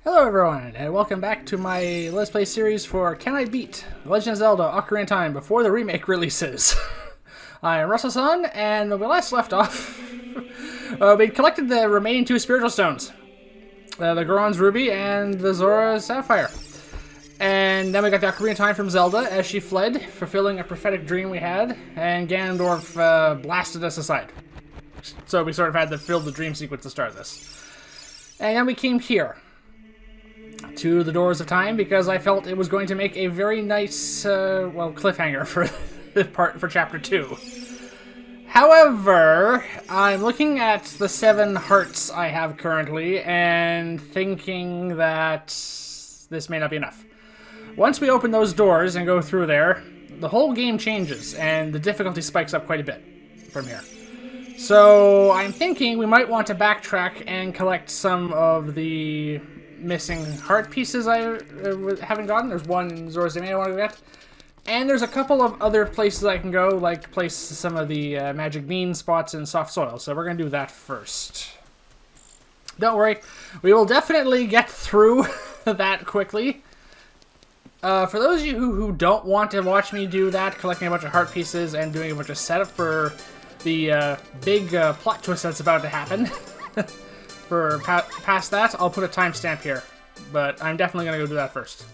Hello everyone, and welcome back to my Let's Play series for Can I Beat Legend of Zelda Ocarina of Time before the remake releases. I am S.A.N, and when we last left off, we collected the remaining two spiritual stones. The Goron's Ruby and the Zora's Sapphire. And then we got the Ocarina of Time from Zelda as she fled, fulfilling a prophetic dream we had, and Ganondorf blasted us aside. So we sort of had to fill the dream sequence to start this. And then we came here to the Doors of Time because I felt it was going to make a very nice, cliffhanger for for Chapter 2. However, I'm looking at the 7 hearts I have currently and thinking that this may not be enough. Once we open those doors and go through there, the whole game changes and the difficulty spikes up quite a bit from here. So I'm thinking we might want to backtrack and collect some of the missing heart pieces I haven't gotten. There's one in Zora's Domain I want to get. And there's a couple of other places I can go, like place some of the magic bean spots in soft soil. So we're going to do that first. Don't worry, we will definitely get through that quickly. For those of you who don't want to watch me do that, collecting a bunch of heart pieces and doing a bunch of setup for the big plot twist that's about to happen, for past that, I'll put a timestamp here. But I'm definitely going to go do that first.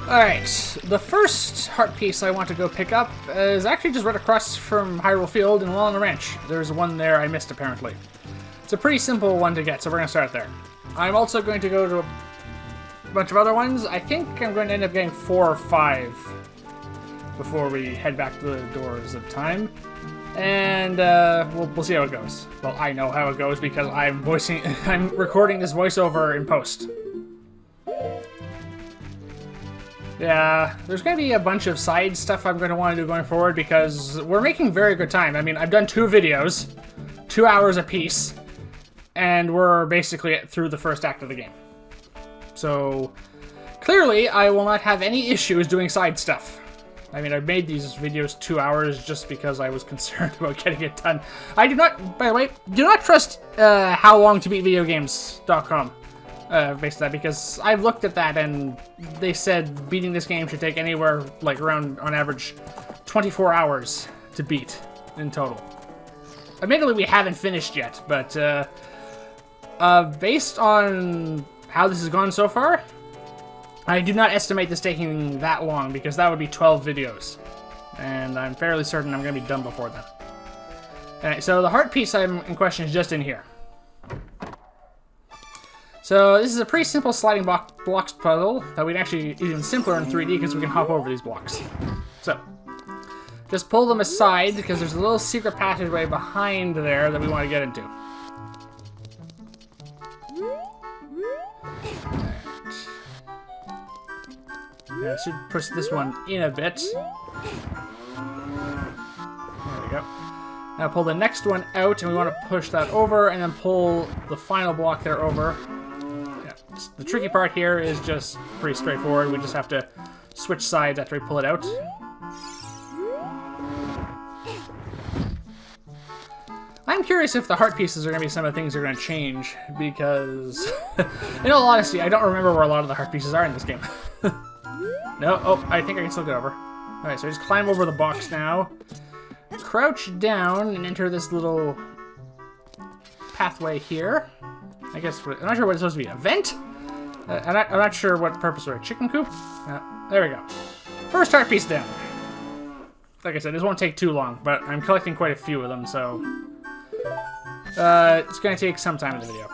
Alright, the first heart piece I want to go pick up is actually just right across from Hyrule Field in Walnut Ranch. There's one there I missed, apparently. It's a pretty simple one to get, so we're going to start there. I'm also going to go to a bunch of other ones. I think I'm going to end up getting 4 or 5 before we head back to the Doors of Time. And we'll see how it goes. Well, I know how it goes because I'm recording this voiceover in post. Yeah, there's going to be a bunch of side stuff I'm going to want to do going forward because we're making very good time. I mean, I've done 2 videos, 2 hours apiece, and we're basically through the first act of the game. So, clearly, I will not have any issues doing side stuff. I mean, I made these videos 2 hours just because I was concerned about getting it done. I do not, by the way, do not trust howlongtobeatvideogames.com based on that, because I've looked at that and they said beating this game should take anywhere, like around, on average, 24 hours to beat in total. Admittedly, we haven't finished yet, but based on how this has gone so far, I do not estimate this taking that long, because that would be 12 videos. And I'm fairly certain I'm going to be done before then. Alright, so the heart piece I'm in question is just in here. So this is a pretty simple sliding blocks puzzle that we'd actually even simpler in 3D because we can hop over these blocks. So, just pull them aside because there's a little secret passageway behind there that we want to get into. Yeah, I should push this one in a bit. There we go. Now pull the next one out, and we want to push that over, and then pull the final block there over. Yeah, the tricky part here is just pretty straightforward. We just have to switch sides after we pull it out. I'm curious if the heart pieces are going to be some of the things that are going to change, because, in all honesty, I don't remember where a lot of the heart pieces are in this game. No, oh, I think I can still get over. Alright, so just climb over the box now. Crouch down and enter this little pathway here. I guess, I'm not sure what it's supposed to be. A vent? I'm not sure what purpose for a chicken coop. There we go. First heart piece down. Like I said, this won't take too long, but I'm collecting quite a few of them, so it's going to take some time in the video.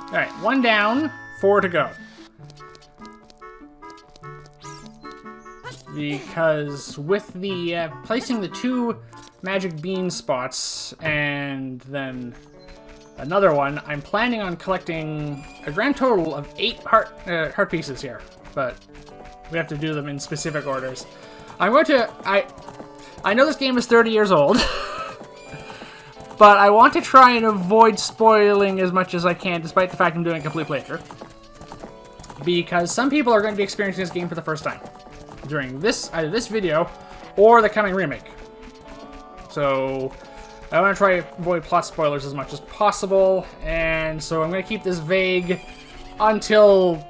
Alright, 1 down, 4 to go. Because with the placing the 2 magic bean spots and then another one, I'm planning on collecting a grand total of 8 heart pieces here, but we have to do them in specific orders. I'm going to, I know this game is 30 years old, but I want to try and avoid spoiling as much as I can, despite the fact I'm doing a complete playthrough, because some people are going to be experiencing this game for the first time during either this video or the coming remake. So I want to try to avoid plot spoilers as much as possible, and so I'm going to keep this vague until,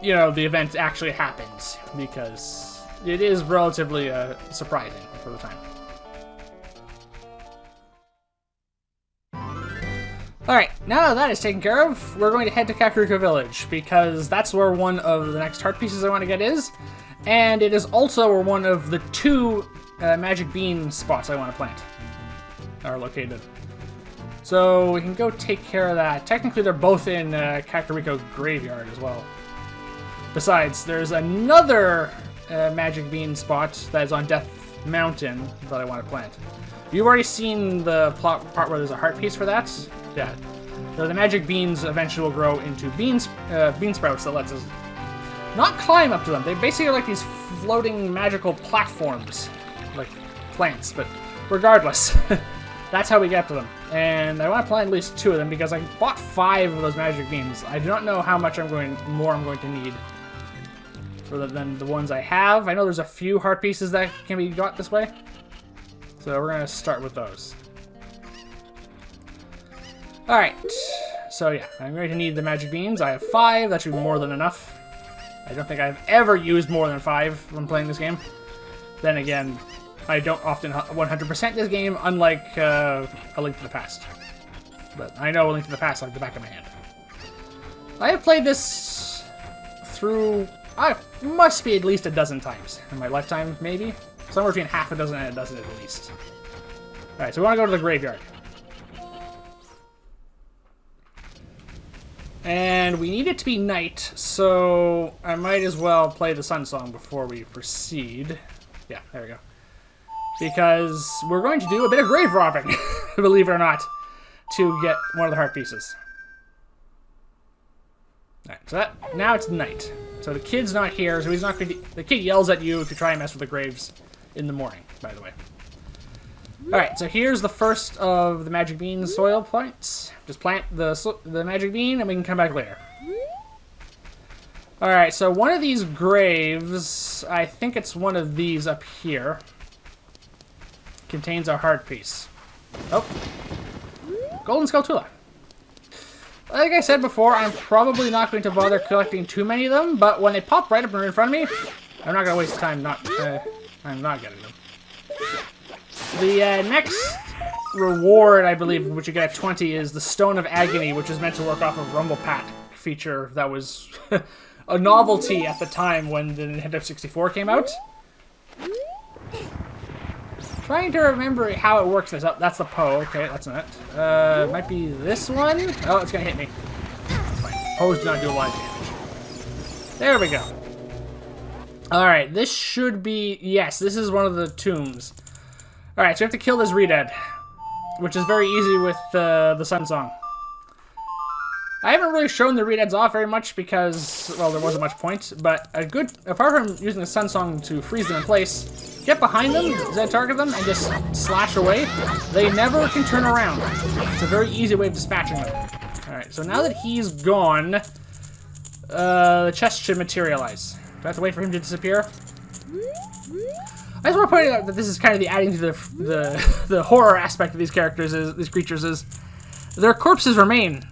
you know, the event actually happens, because it is relatively surprising for the time. Alright, now that is taken care of, we're going to head to Kakariko Village, because that's where one of the next heart pieces I want to get is, and it is also where one of the 2 magic bean spots I want to plant are located. So we can go take care of that. Technically they're both in Kakariko Graveyard as well. Besides, there's another magic bean spot that is on Death Mountain that I want to plant. You've already seen the part where there's a heart piece for that? Yeah. So the magic beans eventually will grow into bean sprouts that lets us not climb up to them. They basically are like these floating magical platforms, like plants, but regardless, that's how we get to them. And I want to plant at least 2 of them because I bought 5 of those magic beans. I do not know how much more I'm going to need than the ones I have. I know there's a few heart pieces that can be got this way, so we're going to start with those. Alright, so yeah, I'm going to need the magic beans. I have 5, that should be more than enough. I don't think I've ever used more than 5 when playing this game. Then again, I don't often 100% this game, unlike A Link to the Past. But I know A Link to the Past like the back of my hand. I have played this through, must be at least a dozen times in my lifetime, maybe? Somewhere between half a dozen and a dozen at least. Alright, so we want to go to the graveyard. And we need it to be night, so I might as well play the Sun Song before we proceed. Yeah, there we go. Because we're going to do a bit of grave robbing, believe it or not, to get one of the heart pieces. Alright, so now it's night. So the kid's not here, so he's not going to... The kid yells at you if you try and mess with the graves in the morning, by the way. Alright, so here's the first of the magic bean soil plants. Just plant the magic bean and we can come back later. Alright, so one of these graves, I think it's one of these up here, contains a heart piece. Oh. Golden Skulltula. Like I said before, I'm probably not going to bother collecting too many of them, but when they pop right up in front of me, I'm not going to waste time I'm not getting them. The next reward, I believe, which you get at 20, is the Stone of Agony, which is meant to work off of Rumble Pack feature that was a novelty at the time when the Nintendo 64 came out. Trying to remember how it works. That's the Poe. Okay, that's not it. Might be this one. Oh, it's going to hit me. That's fine. Poes do not do a lot of damage. There we go. Alright, this should be... Yes, this is one of the tombs. Alright, so we have to kill this Redead, which is very easy with the Sun Song. I haven't really shown the Redeads off very much because, well, there wasn't much point, but apart from using the Sun Song to freeze them in place, get behind them, target them, and just slash away. They never can turn around. It's a very easy way of dispatching them. Alright, so now that he's gone, the chest should materialize. Do I have to wait for him to disappear? I just want to point out that this is kind of the adding to the horror aspect of these creatures is their corpses remain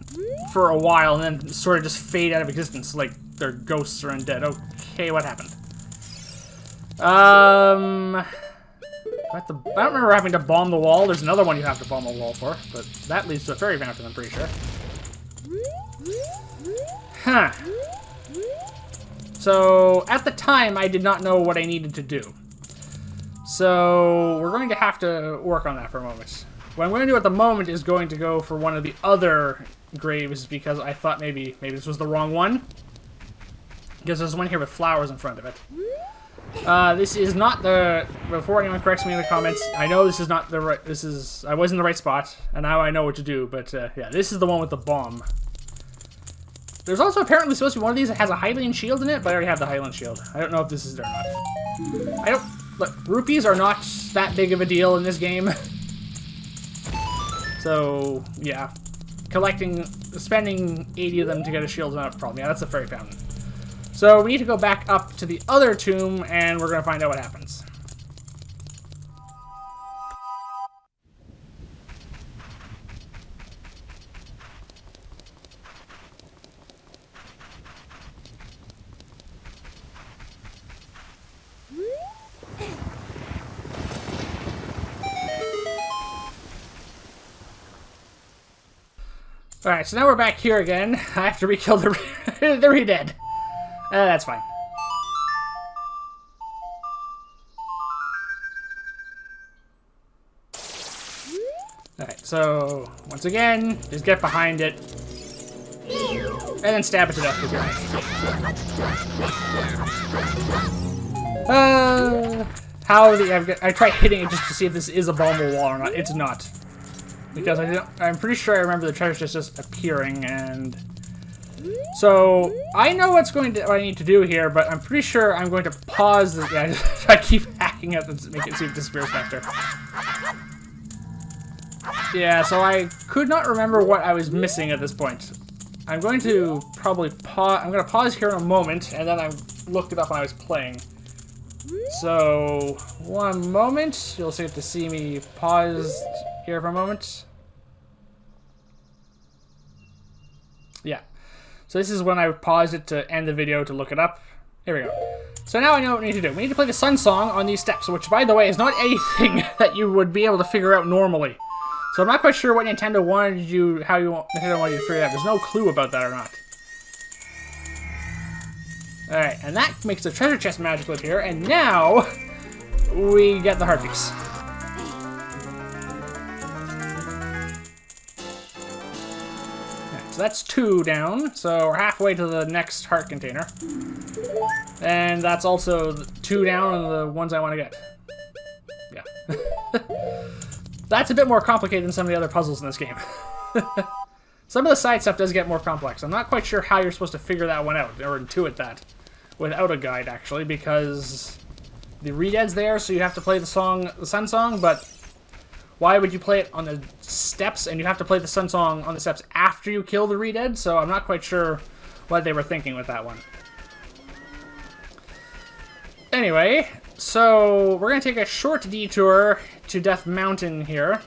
for a while and then sort of just fade out of existence, like their ghosts are undead. Okay, what happened? I don't remember having to bomb the wall. There's another one you have to bomb a wall for, but that leads to a fairy fountain, I'm pretty sure. Huh. So, at the time, I did not know what I needed to do. So, we're going to have to work on that for a moment. What I'm going to do at the moment is going to go for one of the other graves because I thought maybe this was the wrong one. Because there's one here with flowers in front of it. This is not the... Before anyone corrects me in the comments, I know this is not the right... I was in the right spot, and now I know what to do, but yeah, this is the one with the bomb. There's also apparently supposed to be one of these that has a Hylian shield in it, but I already have the Hylian shield. I don't know if this is there or not. Look, rupees are not that big of a deal in this game. So, yeah. Spending 80 of them to get a shield is not a problem. Yeah, that's the fairy fountain. So, we need to go back up to the other tomb, and we're going to find out what happens. Alright, so now we're back here again. I have to re-kill the re-dead. That's fine. Alright, so once again, just get behind it. And then stab it to death with your knife. I tried hitting it just to see if this is a bombable wall or not. It's not. Because I'm pretty sure I remember the treasure just appearing, and so I know what I need to do here, but I'm pretty sure I'm going to pause this. Yeah, I keep hacking it to make it see if it disappears faster. Yeah, so I could not remember what I was missing at this point. I'm going to probably pause. I'm going to pause here in a moment, and then I looked it up when I was playing. So, one moment. You'll get to see me pause here for a moment. Yeah. So this is when I paused it to end the video to look it up. Here we go. So now I know what we need to do. We need to play the Sun Song on these steps, which, by the way, is not anything that you would be able to figure out normally. So I'm not quite sure what Nintendo wanted you, Nintendo wanted you to figure it out. There's no clue about that or not. Alright, and that makes the treasure chest magical appear, and now we get the heart piece. Right, so that's 2 down, so we're halfway to the next heart container. And that's also 2 down on the ones I want to get. Yeah. That's a bit more complicated than some of the other puzzles in this game. Some of the side stuff does get more complex. I'm not quite sure how you're supposed to figure that one out, or intuit that, without a guide, actually, because the re-dead's there, so you have to play the Sun Song, but why would you play it on the steps, and you have to play the Sun Song on the steps after you kill the re-dead? So I'm not quite sure what they were thinking with that one. Anyway, so we're going to take a short detour to Death Mountain here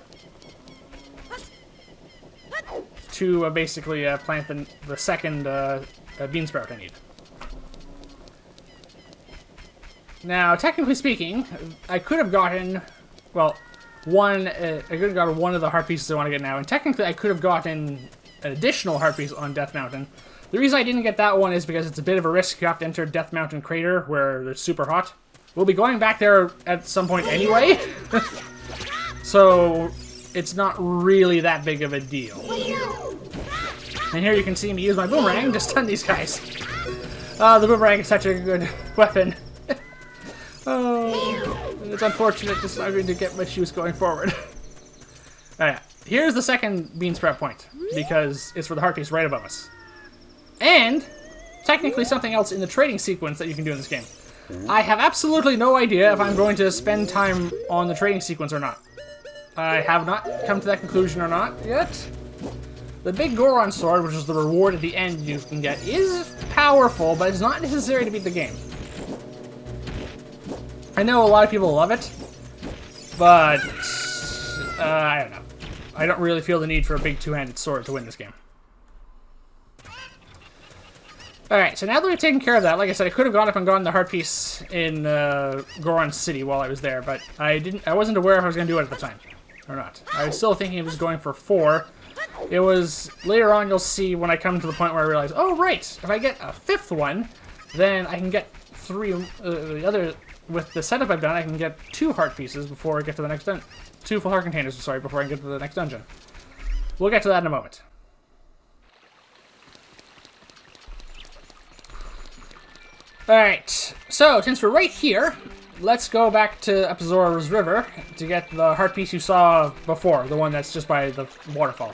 to basically plant the second bean sprout I need. Now, technically speaking, I could have gotten, well, I could have gotten one of the heart pieces I want to get now, and technically I could have gotten an additional heart piece on Death Mountain. The reason I didn't get that one is because it's a bit of a risk. You have to enter Death Mountain Crater, where it's super hot. We'll be going back there at some point anyway, so it's not really that big of a deal. And here you can see me use my boomerang to stun these guys. The boomerang is such a good weapon. Oh, it's unfortunate just not going to get much use going forward. Alright, here's the second bean sprout point, because it's for the heart piece right above us. And technically something else in the trading sequence that you can do in this game. I have absolutely no idea if I'm going to spend time on the trading sequence or not. I have not come to that conclusion or not yet. The big Goron sword, which is the reward at the end you can get, is powerful, but it's not necessary to beat the game. I know a lot of people love it, but I don't know. I don't really feel the need for a big two-handed sword to win this game. Alright, so now that we've taken care of that, like I said, I could have gone up and gotten the heart piece in Goron City while I was there, but I wasn't aware if I was going to do it at the time, or not. I was still thinking it was going for 4. It was, later on you'll see when I come to the point where I realize, oh right, if I get a 5th one, then I can get 3, the other, with the setup I've done, I can get 2 heart pieces before I get to the next dungeon. 2 full heart containers, sorry, before I get to the next dungeon. We'll get to that in a moment. Alright, so since we're right here, let's go back to Epizora's River to get the heart piece you saw before, the one that's just by the waterfall.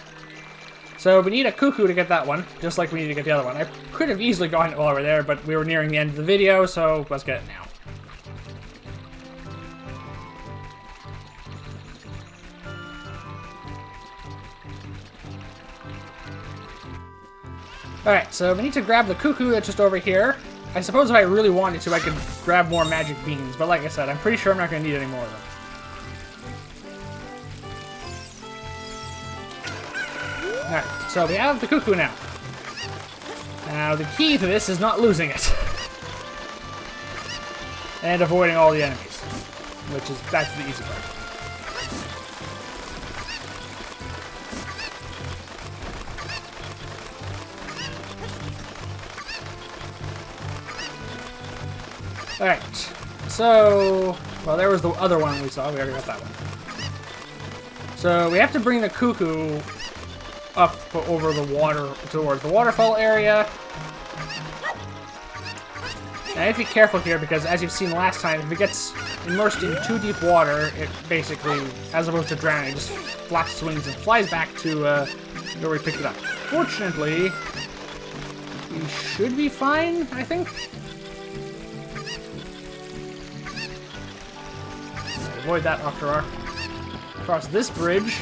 So we need a cuckoo to get that one, just like we need to get the other one. I could have easily gotten it while we were there, but we were nearing the end of the video, so let's get it now. Alright, so we need to grab the cuckoo that's just over here. I suppose if I really wanted to, I could grab more magic beans, but like I said, I'm pretty sure I'm not going to need any more of them. Alright, so we have the cuckoo now. Now, the key to this is not losing it. And avoiding all the enemies, which is, that's the easy part. Alright. So, well, there was the other one we saw. We already got that one. So we have to bring the cuckoo up over the water towards the waterfall area. And I have to be careful here because, as you've seen last time, if it gets immersed in too deep water, it basically, as opposed to drowning, it just flaps its wings and flies back to where we picked it up. Fortunately, we should be fine, I think. Avoid that Octorok. Cross this bridge.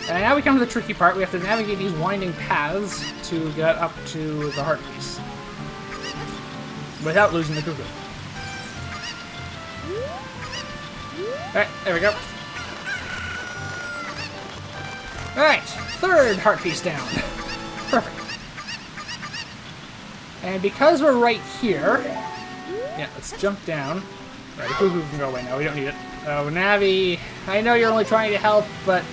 And now we come to the tricky part. We have to navigate these winding paths to get up to the heart piece. Without losing the cuckoo. Alright, there we go. Alright, third heart piece down. Perfect. And because we're right here... Yeah, let's jump down. Right, the cuckoo can go away now. We don't need it. Oh, Navi, I know you're only trying to help, but...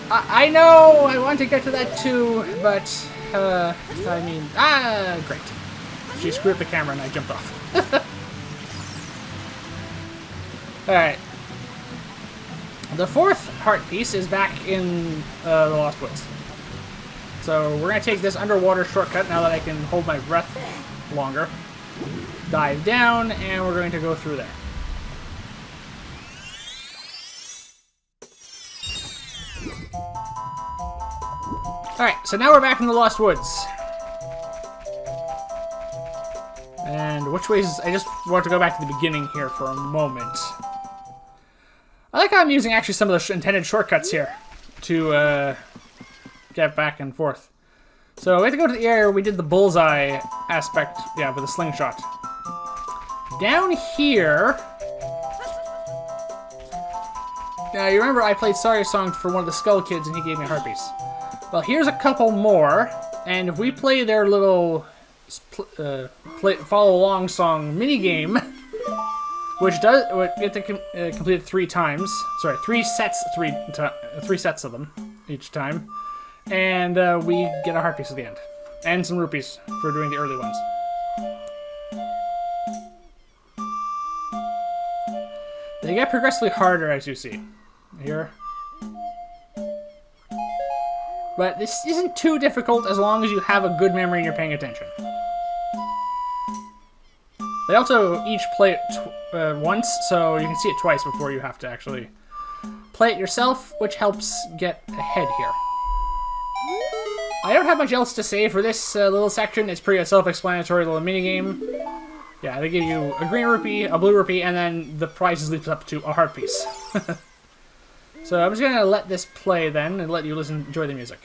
I know I want to get to that too, but... I mean... great. She screwed up the camera and I jumped off. Alright. The fourth heart piece is back in the Lost Woods. So we're going to take this underwater shortcut now that I can hold my breath longer. Dive down, and we're going to go through there. Alright, so now we're back in the Lost Woods. And which ways... I just want to go back to the beginning here for a moment. I like how I'm using actually some of the intended shortcuts here to get back and forth. So we have to go to the area where we did the bullseye aspect, yeah, with a slingshot. Down here... Now, you remember I played Sorry Song for one of the Skull Kids and he gave me a heart piece. Well, here's a couple more, and if we play their little follow-along song minigame, which does... We have to complete it 3 times. Sorry, 3 sets, 3 sets of them each time. And we get a heart piece at the end. And some rupees for doing the early ones. They get progressively harder, as you see. Here. But this isn't too difficult as long as you have a good memory and you're paying attention. They also each play it once, so you can see it twice before you have to actually play it yourself, which helps get ahead here. I don't have much else to say for this little section. It's pretty self-explanatory little minigame. Yeah, they give you a green rupee, a blue rupee, and then the prizes leaps up to a heart piece. So I'm just going to let this play then, and let you enjoy the music.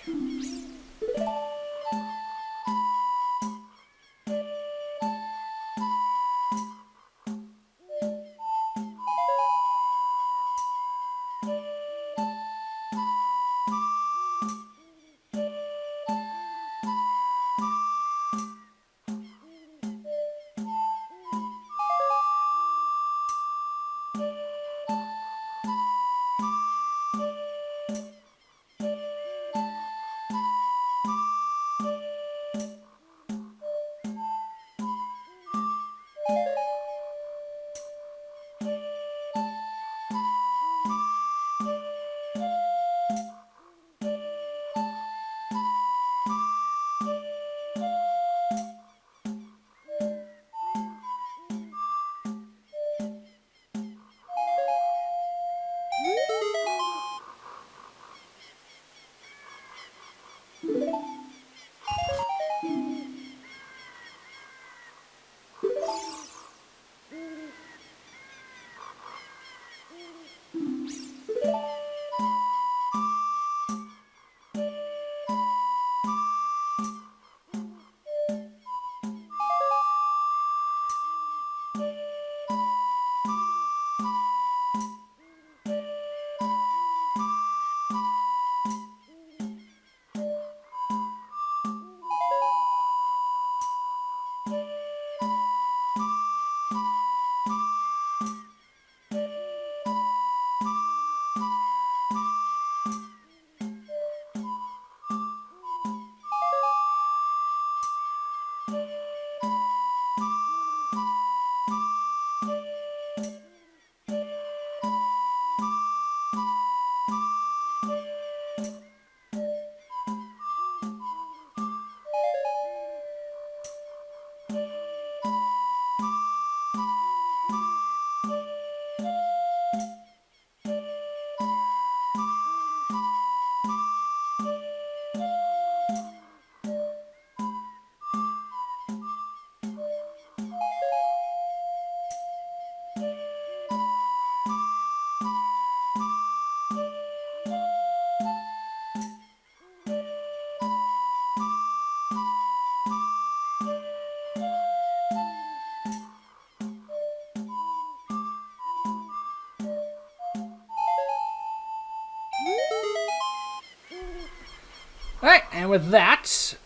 Alright, and with that,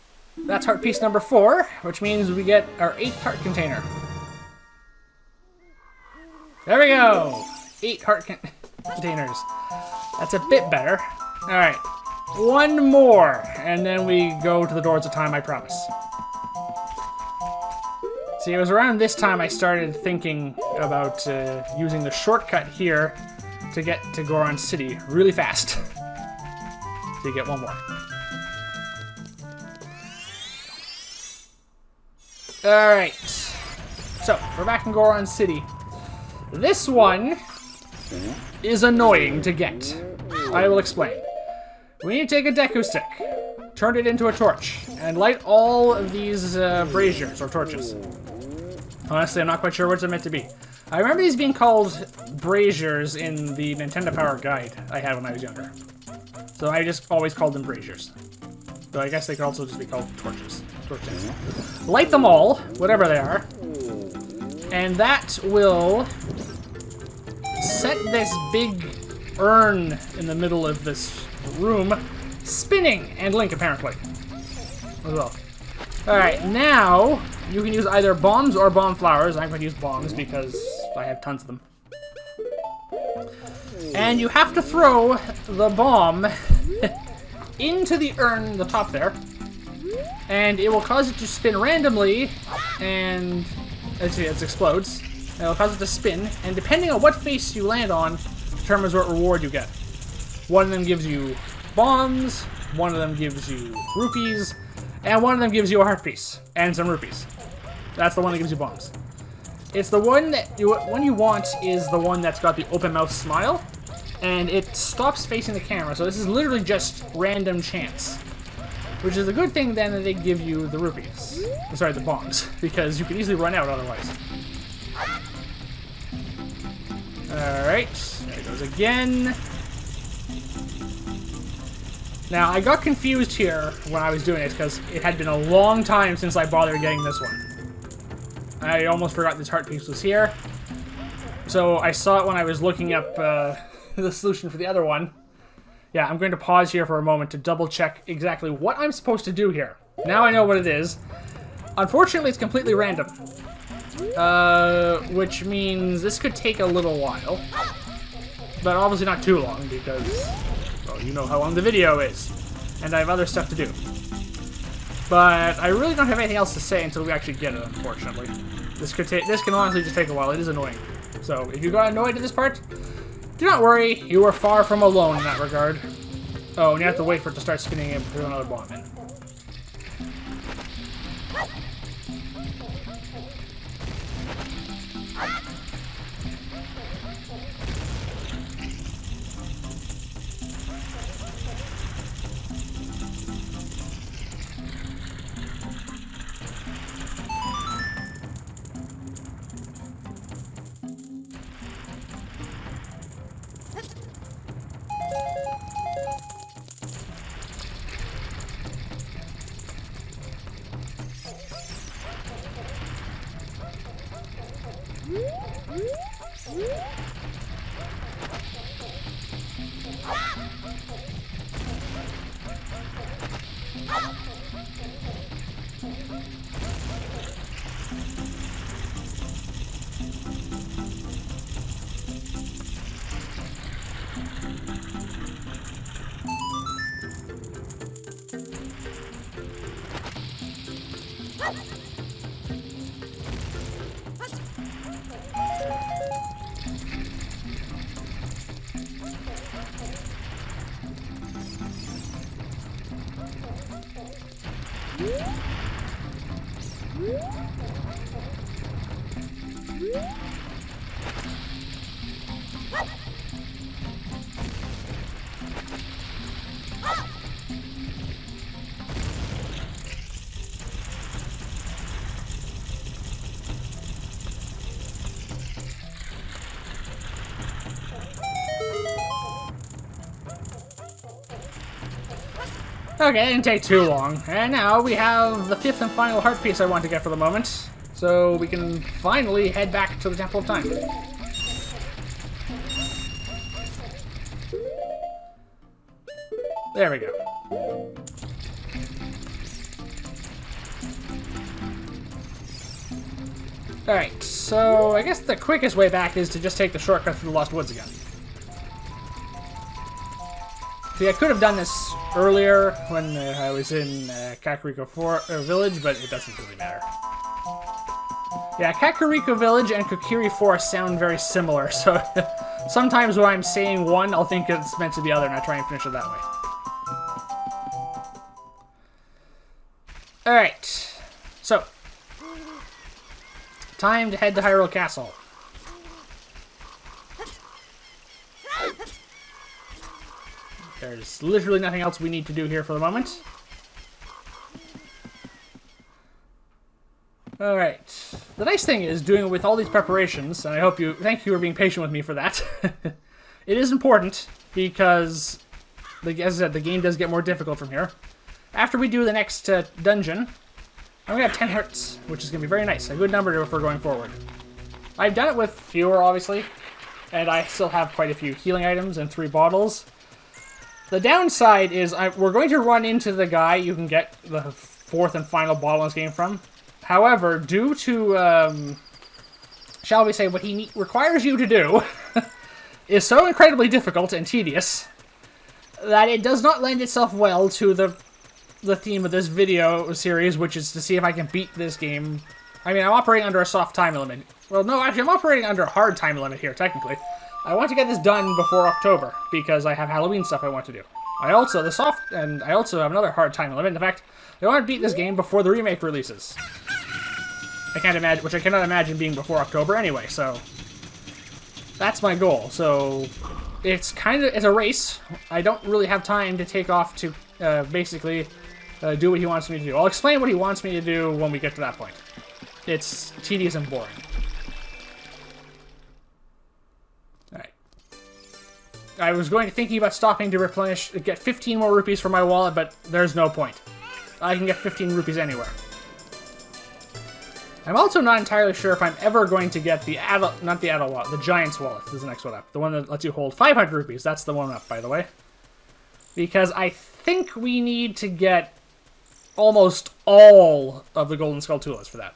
that's heart piece number 4, which means we get our 8th heart container. There we go! 8 heart containers. That's a bit better. Alright, 1 more, and then we go to the Doors of Time, I promise. See, it was around this time I started thinking about using the shortcut here to get to Goron City really fast. So you get 1 more. Alright, so we're back in Goron City. This one is annoying to get. I will explain. We need to take a Deku stick, turn it into a torch, and light all of these braziers or torches. Honestly, I'm not quite sure what they're meant to be. I remember these being called braziers in the Nintendo Power guide I had when I was younger. So I just always called them braziers. So I guess they could also just be called torches. Light them all, whatever they are, and that will set this big urn in the middle of this room spinning, and Link apparently as well. Alright, now you can use either bombs or bomb flowers. I'm going to use bombs because I have tons of them. And you have to throw the bomb into the urn, the top there, and it will cause it to spin randomly, and as it explodes, it will cause it to spin, and depending on what face you land on, determines what reward you get. One of them gives you bombs, one of them gives you rupees, and one of them gives you a heart piece, and some rupees. That's the one that gives you bombs. It's the one that you want is the one that's got the open mouth smile, and it stops facing the camera, so this is literally just random chance. Which is a good thing then that they give you the rupees. Sorry, the bombs, because you can easily run out otherwise. Alright, there it goes again. Now, I got confused here when I was doing it, because it had been a long time since I bothered getting this one. I almost forgot this heart piece was here. So I saw it when I was looking up the solution for the other one. Yeah, I'm going to pause here for a moment to double check exactly what I'm supposed to do here. Now I know what it is. Unfortunately, it's completely random. Which means this could take a little while. But obviously not too long because, well, you know how long the video is. And I have other stuff to do. But I really don't have anything else to say until we actually get it, unfortunately. This can honestly just take a while. It is annoying. So if you got annoyed at this part, do not worry, you are far from alone in that regard. Oh, and you have to wait for it to start spinning and put another bomb in. Okay, it didn't take too long. And now we have the 5th and final heart piece I want to get for the moment. So we can finally head back to the Temple of Time. There we go. Alright, so I guess the quickest way back is to just take the shortcut through the Lost Woods again. See, I could have done this earlier when I was in Kakariko Village, but it doesn't really matter. Yeah, Kakariko Village and Kokiri Forest sound very similar, so sometimes when I'm saying one, I'll think it's meant to be the other, and I try and finish it that way. Alright, so time to head to Hyrule Castle. There's literally nothing else we need to do here for the moment. Alright. The nice thing is, doing it with all these preparations, and thank you for being patient with me for that. It is important, because, as I said, the game does get more difficult from here. After we do the next dungeon, I'm going to have 10 hearts, which is going to be very nice. A good number for going forward. I've done it with fewer, obviously, and I still have quite a few healing items and 3 bottles. The downside is we're going to run into the guy you can get the 4th and final bottle in this game from. However, due to, shall we say, what he requires you to do is so incredibly difficult and tedious that it does not lend itself well to the theme of this video series, which is to see if I can beat this game. I mean, I'm operating under a soft time limit. Well, no, actually, I'm operating under a hard time limit here, technically. I want to get this done before October, because I have Halloween stuff I want to do. I also have another hard time limit. In fact, I want to beat this game before the remake releases. I cannot imagine being before October anyway, so that's my goal. So it's a race. I don't really have time to take off to basically do what he wants me to do. I'll explain what he wants me to do when we get to that point. It's tedious and boring. I was thinking about stopping to get 15 more rupees from my wallet, but there's no point. I can get 15 rupees anywhere. I'm also not entirely sure if I'm ever going to get the not the adult wallet, the Giant's wallet is the next one up. The one that lets you hold 500 rupees. That's the one up, by the way. Because I think we need to get almost all of the Golden Skull Tulas for that.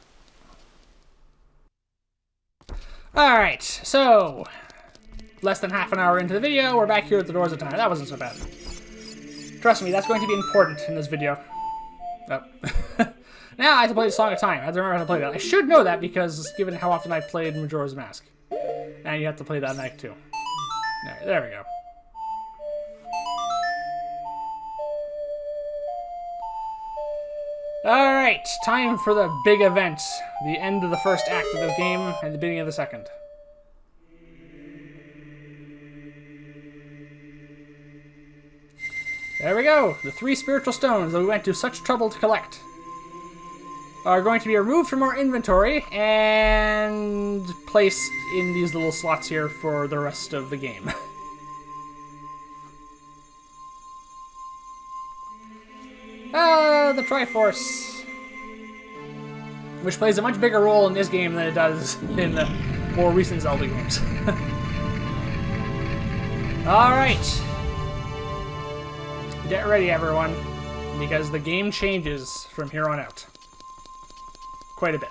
Alright, so less than half an hour into the video, we're back here at the Doors of Time. That wasn't so bad. Trust me, that's going to be important in this video. Oh. Now I have to play the Song of Time. I have to remember how to play that. I should know that because given how often I played Majora's Mask. And you have to play that night too. There we go. Alright, time for the big event. The end of the first act of this game and the beginning of the second. There we go! The 3 spiritual stones that we went to such trouble to collect are going to be removed from our inventory and placed in these little slots here for the rest of the game. The Triforce! Which plays a much bigger role in this game than it does in the more recent Zelda games. Alright. Get ready, everyone, because the game changes from here on out. Quite a bit.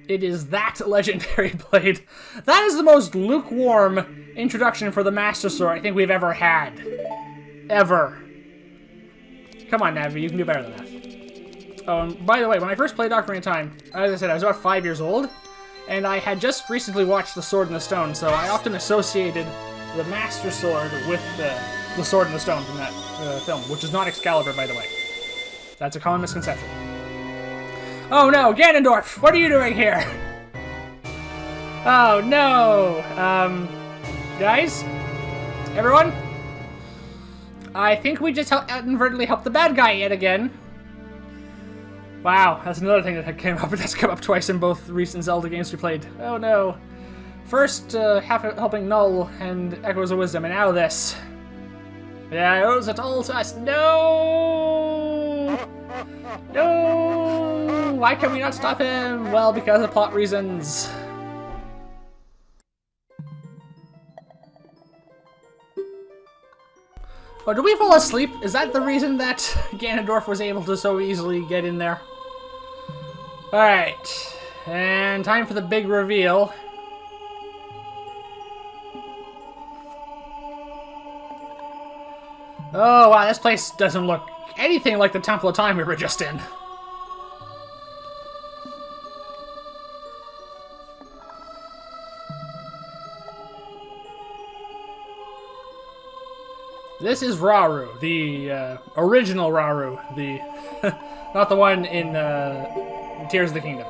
It is that legendary blade. That is the most lukewarm introduction for the Master Sword I think we've ever had. Ever. Come on, Navi, you can do better than that. Oh, and by the way, when I first played Ocarina of Time, as I said, I was about 5 years old, and I had just recently watched The Sword in the Stone, so I often associated the Master Sword with the Sword in the Stone from that film, which is not Excalibur, by the way. That's a common misconception. Oh no, Ganondorf! What are you doing here? Oh no! Guys? Everyone? I think we just inadvertently helped the bad guy yet again. Wow, that's another thing that came up. That's come up twice in both recent Zelda games we played. Oh no. First, helping Null and Echoes of Wisdom, and now this. Yeah, it owes it all to us. No! No! Why can we not stop him? Well, because of plot reasons. Oh, did we fall asleep? Is that the reason that Ganondorf was able to so easily get in there? Alright. And time for the big reveal. Oh, wow, this place doesn't look anything like the Temple of Time we were just in. This is Rauru, the original Rauru, the not the one in Tears of the Kingdom.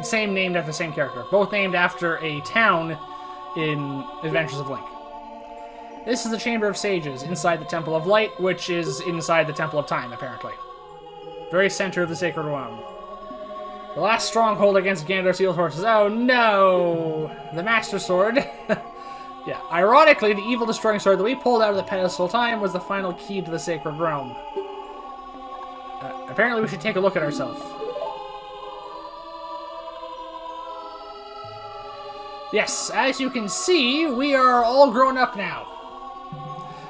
Same named after the same character. Both named after a town in Adventures of Link. This is the Chamber of Sages inside the Temple of Light, which is inside the Temple of Time, apparently. Very center of the Sacred Realm. The last stronghold against Ganondorf's evil forces. Oh no! The Master Sword. Yeah, ironically, the evil destroying sword that we pulled out of the pedestal of time was the final key to the Sacred Realm. Apparently we should take a look at ourselves. Yes, as you can see, we are all grown up now.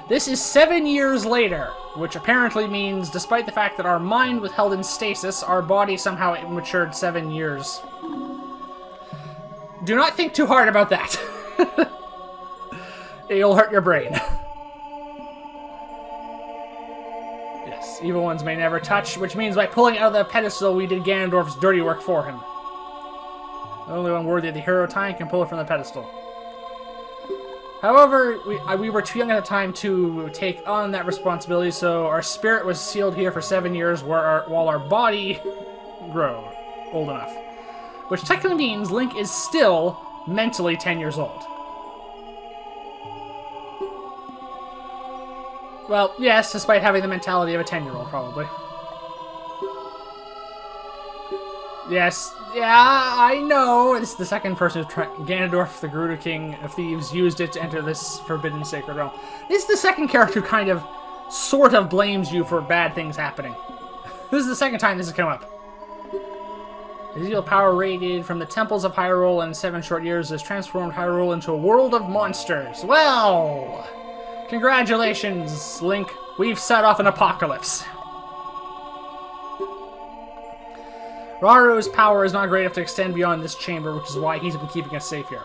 This is 7 years later, which apparently means, despite the fact that our mind was held in stasis, our body somehow matured 7 years. Do not think too hard about that. It'll hurt your brain. Yes, evil ones may never touch, which means by pulling out of the pedestal, we did Ganondorf's dirty work for him. The only one worthy of the hero time can pull it from the pedestal. However, we were too young at the time to take on that responsibility, so our spirit was sealed here for 7 years while our body grew old enough. Which technically means Link is still mentally 10 years old. Well, yes, despite having the mentality of a 10-year-old, probably. Yes, yeah, I know. This is the second person who's tried. Ganondorf, the Gerudo King of Thieves, used it to enter this forbidden sacred realm. This is the second character who kind of, sort of blames you for bad things happening. This is the second time this has come up. His evil power radiated from the temples of Hyrule in 7 short years has transformed Hyrule into a world of monsters. Well, congratulations, Link. We've set off an apocalypse. Rauru's power is not great enough to extend beyond this chamber, which is why he's been keeping us safe here.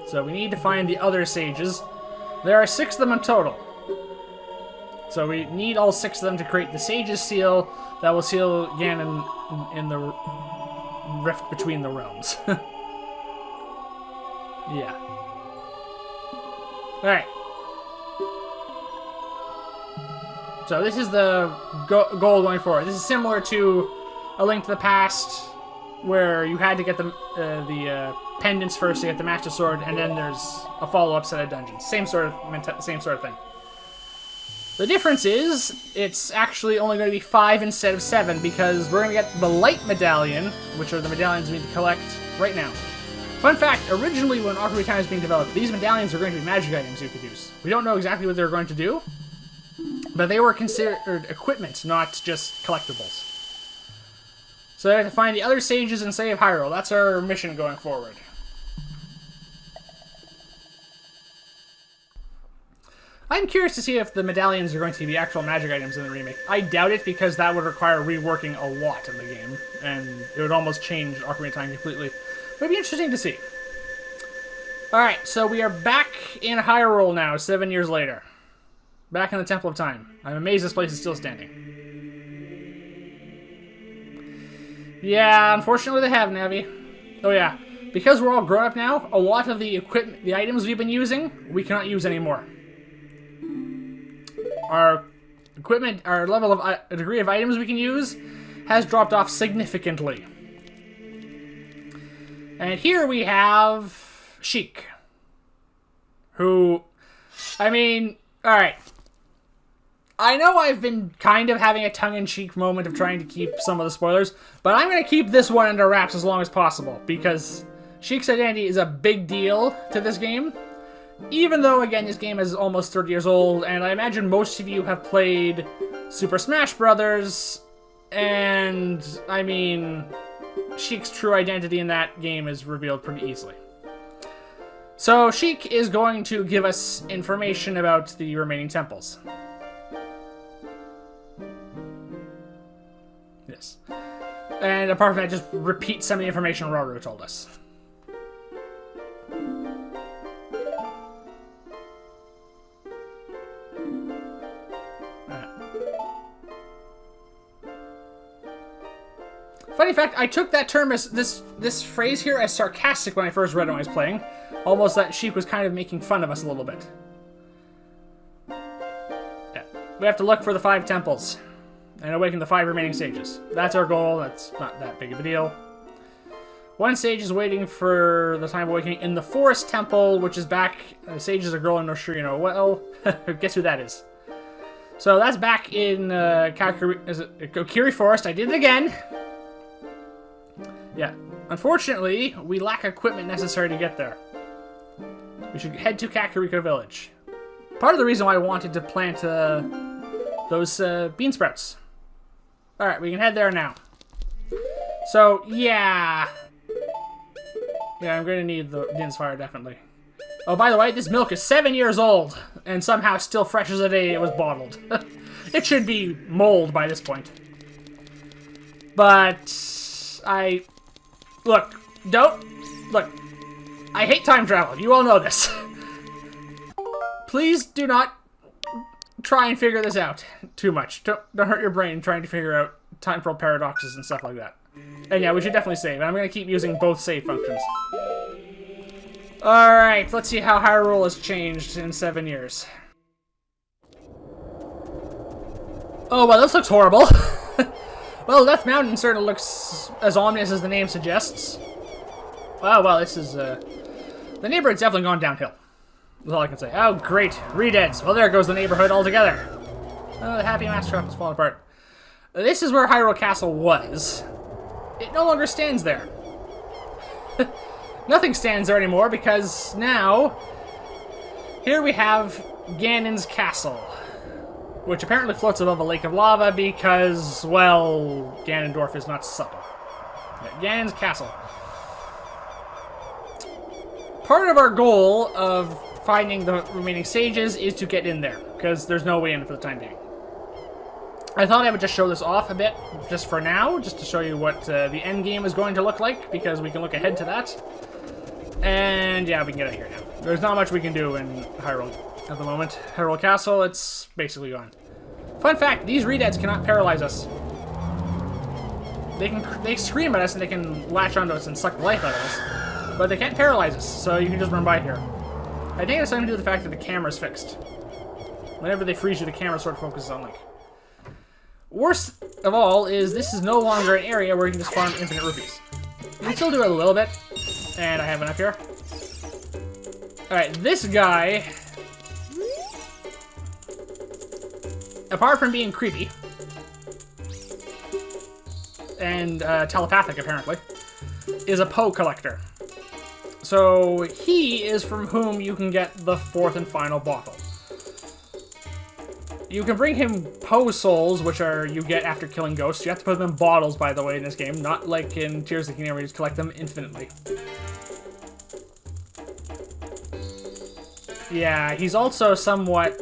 So we need to find the other sages. There are 6 of them in total. So we need all 6 of them to create the Sage's Seal that will seal Ganon in the rift between the realms. Yeah. Alright. So this is the goal going forward. This is similar to A Link to the Past, where you had to get the pendants first to get the Master Sword, and then there's a follow-up set of dungeons. Same sort of thing. The difference is, it's actually only going to be 5 instead of 7, because we're going to get the Light Medallion, which are the medallions we need to collect right now. Fun fact, originally when Ocarina of Time was being developed, these medallions were going to be magic items you could use. We don't know exactly what they were going to do, but they were considered equipment, not just collectibles. So I have to find the other sages and save Hyrule. That's our mission going forward. I'm curious to see if the medallions are going to be actual magic items in the remake. I doubt it, because that would require reworking a lot of the game, and it would almost change Ocarina of Time completely. But it'd be interesting to see. Alright, so we are back in Hyrule now, 7 years later. Back in the Temple of Time. I'm amazed this place is still standing. Yeah, unfortunately they have, Navi. Oh yeah, because we're all grown up now, a lot of the equipment, the items we've been using, we cannot use anymore. Our equipment, our level of degree of items we can use has dropped off significantly. And here we have Sheik, who, I mean, alright. I know I've been kind of having a tongue-in-cheek moment of trying to keep some of the spoilers, but I'm going to keep this one under wraps as long as possible, because Sheik's identity is a big deal to this game. Even though, again, this game is almost 30 years old, and I imagine most of you have played Super Smash Bros., and, I mean, Sheik's true identity in that game is revealed pretty easily. So Sheik is going to give us information about the remaining temples. Yes. And apart from that, just repeat some of the information Rauru told us. Funny fact, I took that term as this phrase here as sarcastic when I first read it when I was playing. Almost that Sheik was kind of making fun of us a little bit. Yeah. We have to look for the 5 temples and awaken the 5 remaining sages. That's our goal. That's not that big of a deal. 1 sage is waiting for the time of awakening in the Forest Temple, which is back. The sage is a girl I'm not sure you know well. Guess who that is? So that's back in Kokiri Forest. I did it again. Yeah. Unfortunately, we lack equipment necessary to get there. We should head to Kakariko Village. Part of the reason why I wanted to plant those bean sprouts. Alright, we can head there now. So, yeah. Yeah, I'm going to need the Din's Fire, definitely. Oh, by the way, this milk is 7 years old, and somehow still fresh as the day it was bottled. It should be mold by this point. But, Look, I hate time travel. You all know this. Please do not try and figure this out too much. Don't hurt your brain trying to figure out temporal paradoxes and stuff like that. And yeah, we should definitely save. I'm going to keep using both save functions. Alright, let's see how Hyrule has changed in 7 years. Oh, well, this looks horrible. Well, Death Mountain certainly looks as ominous as the name suggests. Oh, well, this is, the neighborhood's definitely gone downhill. That's all I can say. Oh, great. Redeads. Well, there goes the neighborhood altogether. Oh, the Happy Master Trap is falling apart. This is where Hyrule Castle was. It no longer stands there. Nothing stands there anymore because now, here we have Ganon's Castle, which apparently floats above a lake of lava because, well, Ganondorf is not subtle. Yeah, Ganon's Castle. Part of our goal of finding the remaining sages is to get in there, because there's no way in for the time being. I thought I would just show this off a bit, just for now, just to show you what the end game is going to look like, because we can look ahead to that. And yeah, we can get out of here now. There's not much we can do in Hyrule at the moment. Hyrule Castle, it's basically gone. Fun fact, these Redeads cannot paralyze us. They scream at us and they can latch onto us and suck the life out of us. But they can't paralyze us, so you can just run by here. I think it's something to do with the fact that the camera's fixed. Whenever they freeze you, the camera sort of focuses on, like... Worst of all is this is no longer an area where you can just farm infinite rupees. You can still do it a little bit, and I have enough here. Alright, this guy... Apart from being creepy, and telepathic apparently, is a Poe collector. So he is from whom you can get the 4th and final bottle. You can bring him Poe souls, which are you get after killing ghosts. You have to put them in bottles, by the way, in this game, not like in Tears of the Kingdom where you just collect them infinitely. Yeah, he's also somewhat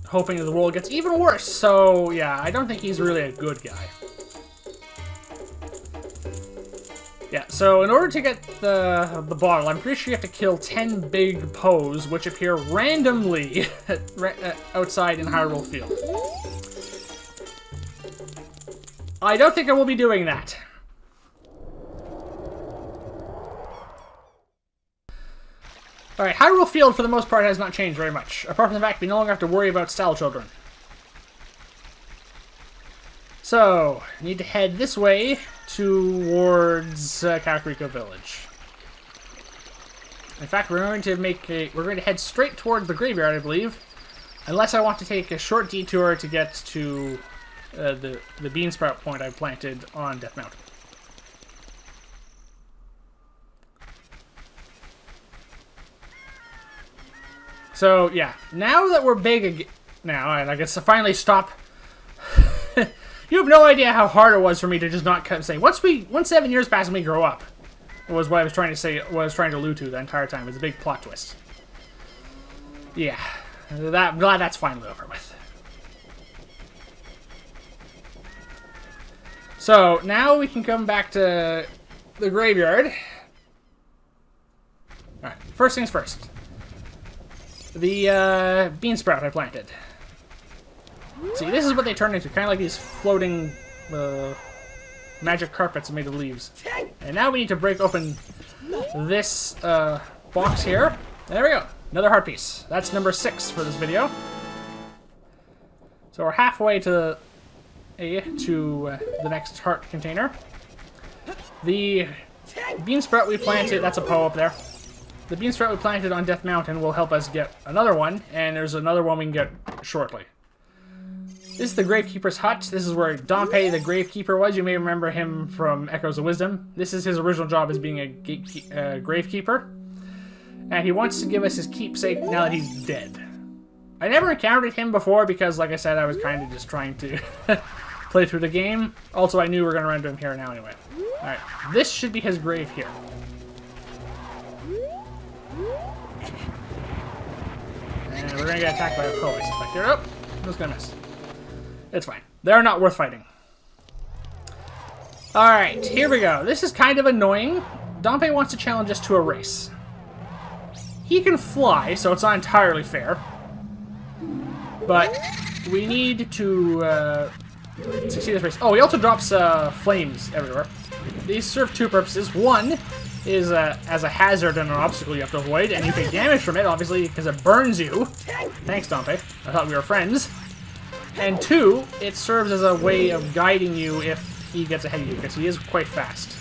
hoping that the world gets even worse, so yeah, I don't think he's really a good guy. Yeah, so in order to get the bottle, I'm pretty sure you have to kill 10 big Poes, which appear randomly outside in Hyrule Field. I don't think I will be doing that. Alright, Hyrule Field, for the most part, has not changed very much. Apart from the fact we no longer have to worry about style children. So, need to head this way towards Kakariko Village. In fact, we're going to head straight toward the graveyard, I believe. Unless I want to take a short detour to get to the bean sprout point I planted on Death Mountain. So, yeah. Now that we're big again... Now, and I guess to finally stop You have no idea how hard it was for me to just not say, once 7 years pass and we grow up. It was what I was trying to say, what I was trying to allude to the entire time. It was a big plot twist. Yeah. Glad that's finally over with. So, now we can come back to the graveyard. Alright, first things first. The bean sprout I planted. See, this is what they turn into, kind of like these floating magic carpets made of leaves. And now we need to break open this box here. There we go, another heart piece. That's number 6 for this video. So we're halfway to the next heart container. The bean sprout we planted, that's a Poe up there. The bean sprout we planted on Death Mountain will help us get another one, and there's another one we can get shortly. This is the Gravekeeper's hut. This is where Dompe the Gravekeeper was. You may remember him from Echoes of Wisdom. This is his original job as being a Gravekeeper. And he wants to give us his keepsake now that he's dead. I never encountered him before because, like I said, I was kind of just trying to play through the game. Also, I knew we were going to run into him here now anyway. Alright, this should be his grave here. And we're going to get attacked by a Poe, I suspect. Here, oh, I was going to miss. It's fine. They're not worth fighting. Alright, here we go. This is kind of annoying. Dompe wants to challenge us to a race. He can fly, so it's not entirely fair. But we need to succeed this race. Oh, he also drops flames everywhere. These serve 2 purposes. One is as a hazard and an obstacle you have to avoid, and you take damage from it, obviously, because it burns you. Thanks, Dompe. I thought we were friends. And 2, it serves as a way of guiding you if he gets ahead of you, because he is quite fast.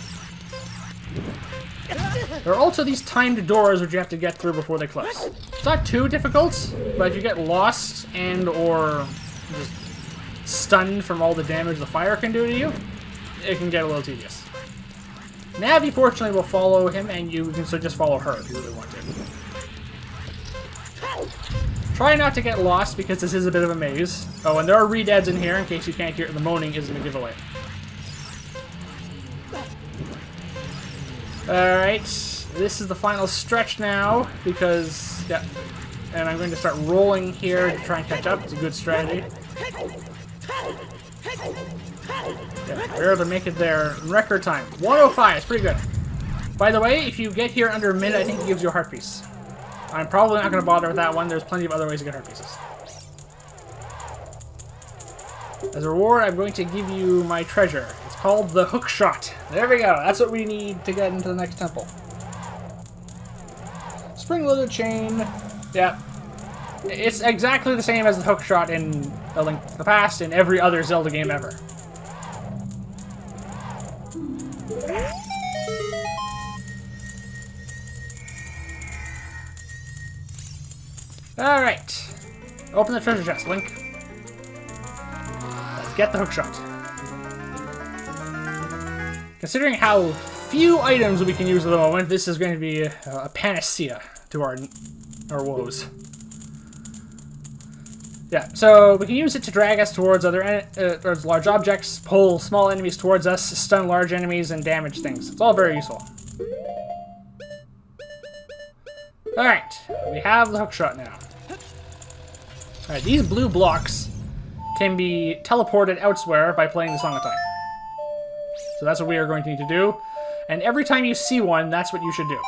There are also these timed doors which you have to get through before they close. It's not too difficult, but if you get lost and or just stunned from all the damage the fire can do to you, it can get a little tedious. Navi, fortunately, will follow him, and you can so just follow her if you really want to. Try not to get lost, because this is a bit of a maze. Oh, and there are redeads in here, in case you can't hear it. The moaning isn't a giveaway. Alright, this is the final stretch now, because, yeah, and I'm going to start rolling here to try and catch up. It's a good strategy. Yeah, we're able to make it there in record time. 1:05, it's pretty good. By the way, if you get here under a minute, I think it gives you a heart piece. I'm probably not going to bother with that one. There's plenty of other ways to get heart pieces. As a reward, I'm going to give you my treasure. It's called the hook shot. There we go. That's what we need to get into the next temple. Spring-loaded chain. Yeah. It's exactly the same as the hook shot in A Link to the Past and every other Zelda game ever. Alright. Open the treasure chest, Link. Let's get the hook shot. Considering how few items we can use at the moment, this is going to be a panacea to our woes. Yeah, so we can use it to drag us towards towards large objects, pull small enemies towards us, stun large enemies, and damage things. It's all very useful. Alright, we have the hook shot now. Alright, these blue blocks can be teleported elsewhere by playing the Song of Time. So that's what we are going to need to do. And every time you see one, that's what you should do.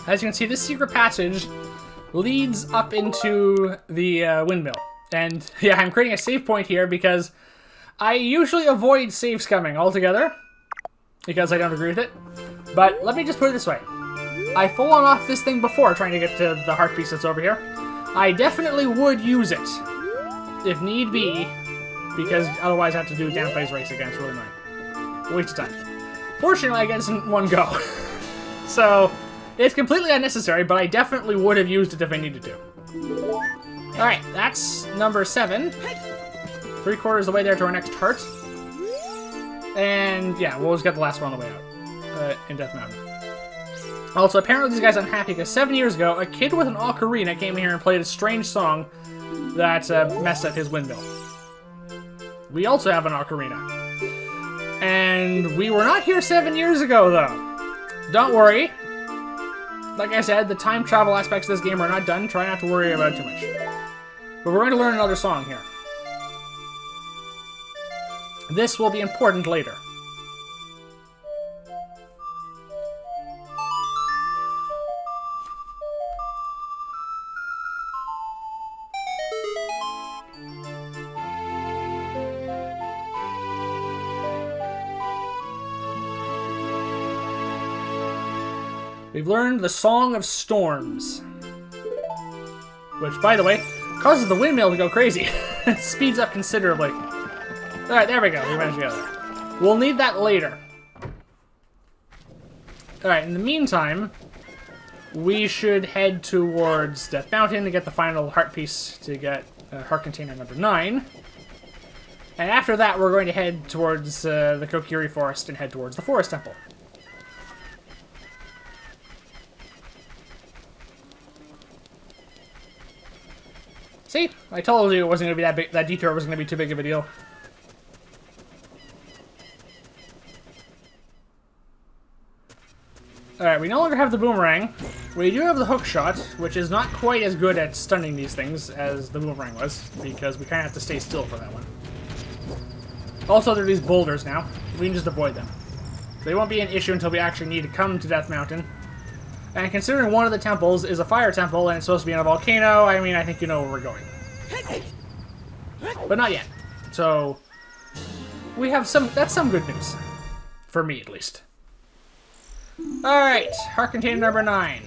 As you can see, this secret passage leads up into the windmill. And yeah, I'm creating a save point here because I usually avoid save scumming altogether, because I don't agree with it. But let me just put it this way. I've fallen off this thing before trying to get to the heart piece that's over here. I definitely would use it, if need be, because otherwise I have to do Dampe's race again. It's really annoying. Waste of time. Fortunately, I get this in one go. So, it's completely unnecessary, but I definitely would have used it if I needed to. Alright, that's number 7. 3/4 of the way there to our next heart. And yeah, we'll just get the last one on the way out. in Death Mountain. Also, apparently these guys are unhappy because 7 years ago, a kid with an ocarina came here and played a strange song that messed up his windmill. We also have an ocarina. And we were not here 7 years ago, though. Don't worry. Like I said, the time travel aspects of this game are not done. Try not to worry about it too much. But we're going to learn another song here. This will be important later. We've learned the Song of Storms. Which, by the way, causes the windmill to go crazy. It speeds up considerably. Alright, there we go. We managed to get there. We'll need that later. Alright, in the meantime, we should head towards Death Mountain to get the final heart piece to get heart container number 9. And after that, we're going to head towards the Kokiri Forest and head towards the Forest Temple. See? I told you it wasn't going to be that big, that detour wasn't going to be too big of a deal. Alright, we no longer have the boomerang. We do have the hook shot, which is not quite as good at stunning these things as the boomerang was, because we kind of have to stay still for that one. Also, there are these boulders now. We can just avoid them. They won't be an issue until we actually need to come to Death Mountain. And considering one of the temples is a fire temple and it's supposed to be in a volcano, I mean, I think you know where we're going. But not yet. So, we have that's some good news. For me, at least. Alright, heart container number 9.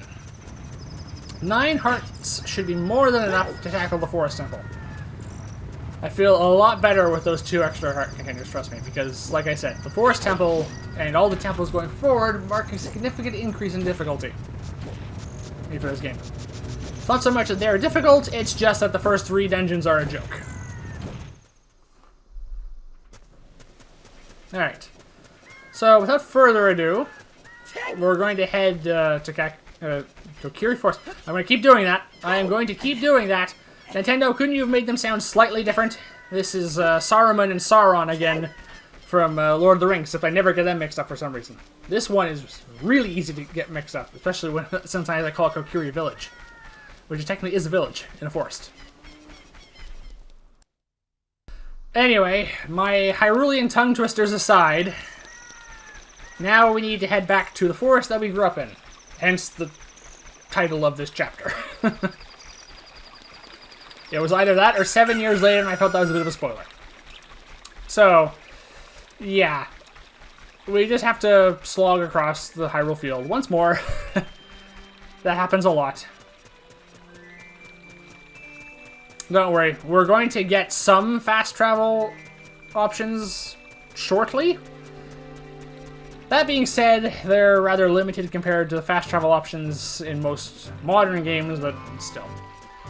9 hearts should be more than enough to tackle the Forest Temple. I feel a lot better with those 2 extra heart containers, trust me, because, like I said, the Forest Temple and all the temples going forward mark a significant increase in difficulty for this game. It's not so much that they're difficult, it's just that the first 3 dungeons are a joke. Alright. So, without further ado, we're going to head to Kokiri Forest. I'm going to keep doing that. I am going to keep doing that. Nintendo, couldn't you have made them sound slightly different? This is Saruman and Sauron again from Lord of the Rings, if I never get them mixed up for some reason. This one is really easy to get mixed up, especially when sometimes I call it Kokiri Village, which technically is a village in a forest. Anyway, my Hyrulean tongue twisters aside, now we need to head back to the forest that we grew up in. Hence the title of this chapter. It was either that or 7 years later, and I felt that was a bit of a spoiler. So, yeah. We just have to slog across the Hyrule field once more. That happens a lot. Don't worry, we're going to get some fast travel options shortly. That being said, they're rather limited compared to the fast travel options in most modern games, but still.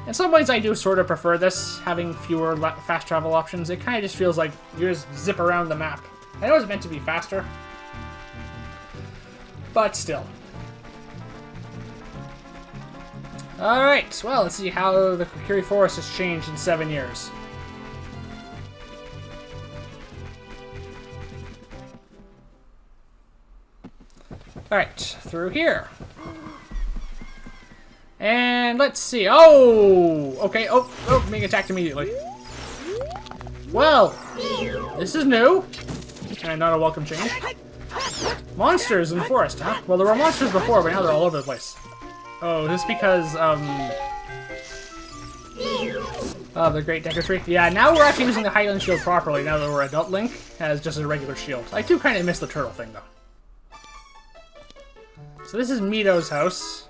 In some ways, I do sort of prefer this, having fewer fast travel options. It kind of just feels like you just zip around the map. I know it's meant to be faster, but still. Alright, well, let's see how the Kokiri Forest has changed in 7 years. Alright, through here. And let's see. Oh! Okay, oh, being attacked immediately. Well, this is new. And not a welcome change. Monsters in the forest, huh? Well, there were monsters before, but now they're all over the place. Oh, is this because, the Great Deku Tree? Yeah, now we're actually using the Highland Shield properly, now that we're Adult Link, as just a regular shield. I do kind of miss the turtle thing, though. So this is Mito's house.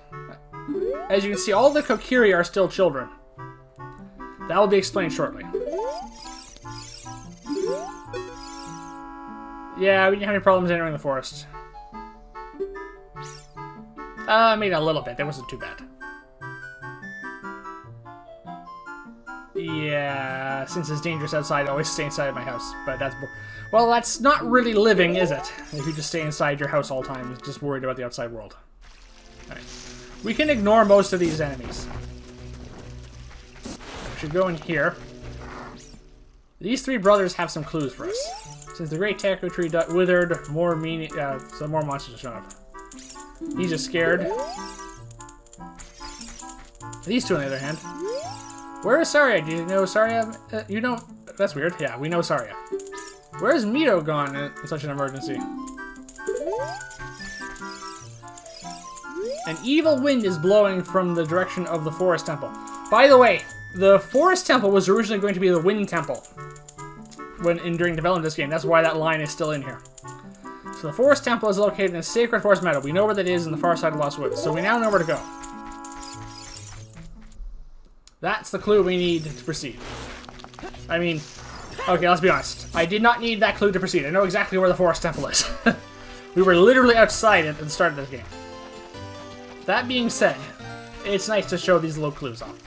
As you can see, all the Kokiri are still children. That will be explained shortly. Yeah, we didn't have any problems entering the forest. I mean, a little bit. That wasn't too bad. Yeah, since it's dangerous outside, I always stay inside my house. But that's... Well, that's not really living, is it? If you just stay inside your house all the time, just worried about the outside world. Alright. We can ignore most of these enemies. We should go in here. These three brothers have some clues for us. Since the great Taco tree withered, some more monsters have shown up. He's just scared. These two, on the other hand. Where is Saria? Do you know Saria? You don't... That's weird. Yeah, we know Saria. Where's Mito gone in such an emergency? An evil wind is blowing from the direction of the Forest Temple. By the way, the Forest Temple was originally going to be the Wind Temple during development of this game. That's why that line is still in here. So the Forest Temple is located in a sacred forest meadow. We know where that is in the far side of Lost Woods. So we now know where to go. That's the clue we need to proceed. I mean, okay, let's be honest. I did not need that clue to proceed. I know exactly where the Forest Temple is. We were literally outside it at the start of this game. That being said, it's nice to show these little clues off.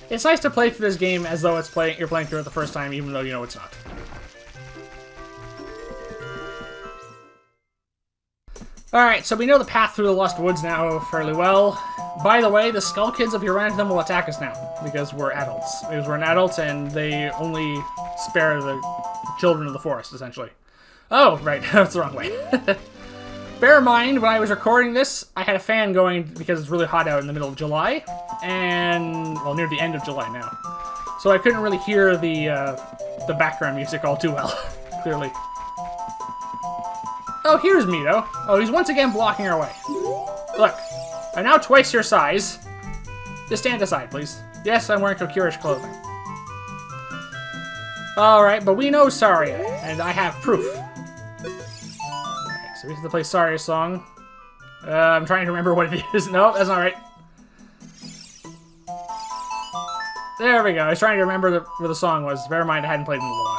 It's nice to play through this game as though you're playing through it the first time, even though you know it's not. Alright, so we know the path through the Lost Woods now fairly well. By the way, the Skull Kids, if you run into them, will attack us now, because we're adults. Because we're an adult, and they only spare the children of the forest, essentially. Oh, right, that's the wrong way. Bear in mind, when I was recording this, I had a fan going because it's really hot out in the middle of July, and, well, near the end of July now. So I couldn't really hear the background music all too well, clearly. Oh, here's Mito. Oh, he's once again blocking our way. Look, I'm now twice your size. Just stand aside, please. Yes, I'm wearing Kokirish clothing. Alright, but we know Saria, and I have proof. Alright, so we have to play Saria's song. I'm trying to remember what it is. No, that's not right. There we go. I was trying to remember where the song was. Bear in mind, I hadn't played in a little while.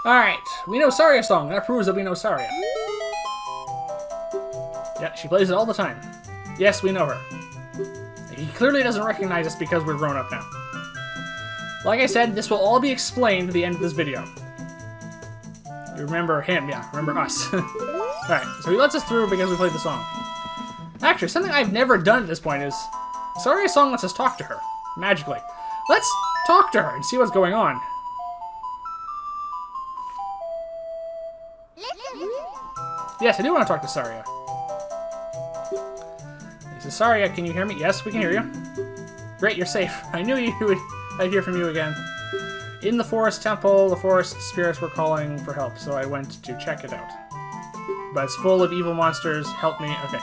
Alright, we know Saria's song. That proves that we know Saria. Yeah, she plays it all the time. Yes, we know her. He clearly doesn't recognize us because we're grown up now. Like I said, this will all be explained at the end of this video. You remember him, yeah, remember us. Alright, so he lets us through because we played the song. Actually, something I've never done at this point is... Saria's song lets us talk to her, magically. Let's talk to her and see what's going on. Yes, I do want to talk to Saria. This is Saria, can you hear me? Yes, we can hear you. Great, you're safe. I knew I'd hear from you again. In the Forest Temple, the forest spirits were calling for help, so I went to check it out. But it's full of evil monsters. Help me. Okay.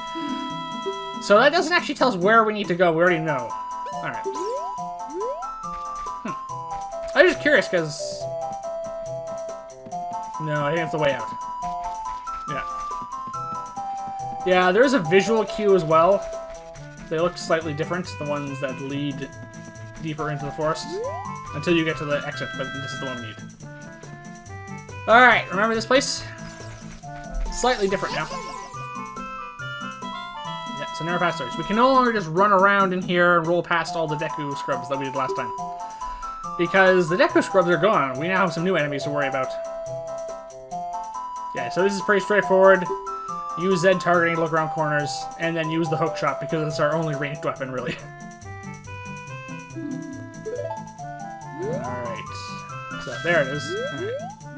So that doesn't actually tell us where we need to go. We already know. Alright. I'm just curious, because... No, I think it's the way out. Yeah. Yeah, there's a visual cue as well. They look slightly different, the ones that lead deeper into the forest. Until you get to the exit, but this is the one we need. Alright, remember this place? Slightly different now. Yeah, so narrow passageways. We can no longer just run around in here and roll past all the Deku scrubs that we did last time. Because the Deku scrubs are gone. We now have some new enemies to worry about. Yeah, so this is pretty straightforward. Use Z targeting to look around corners, and then use the hook shot because it's our only ranged weapon, really. Alright. So, there it is.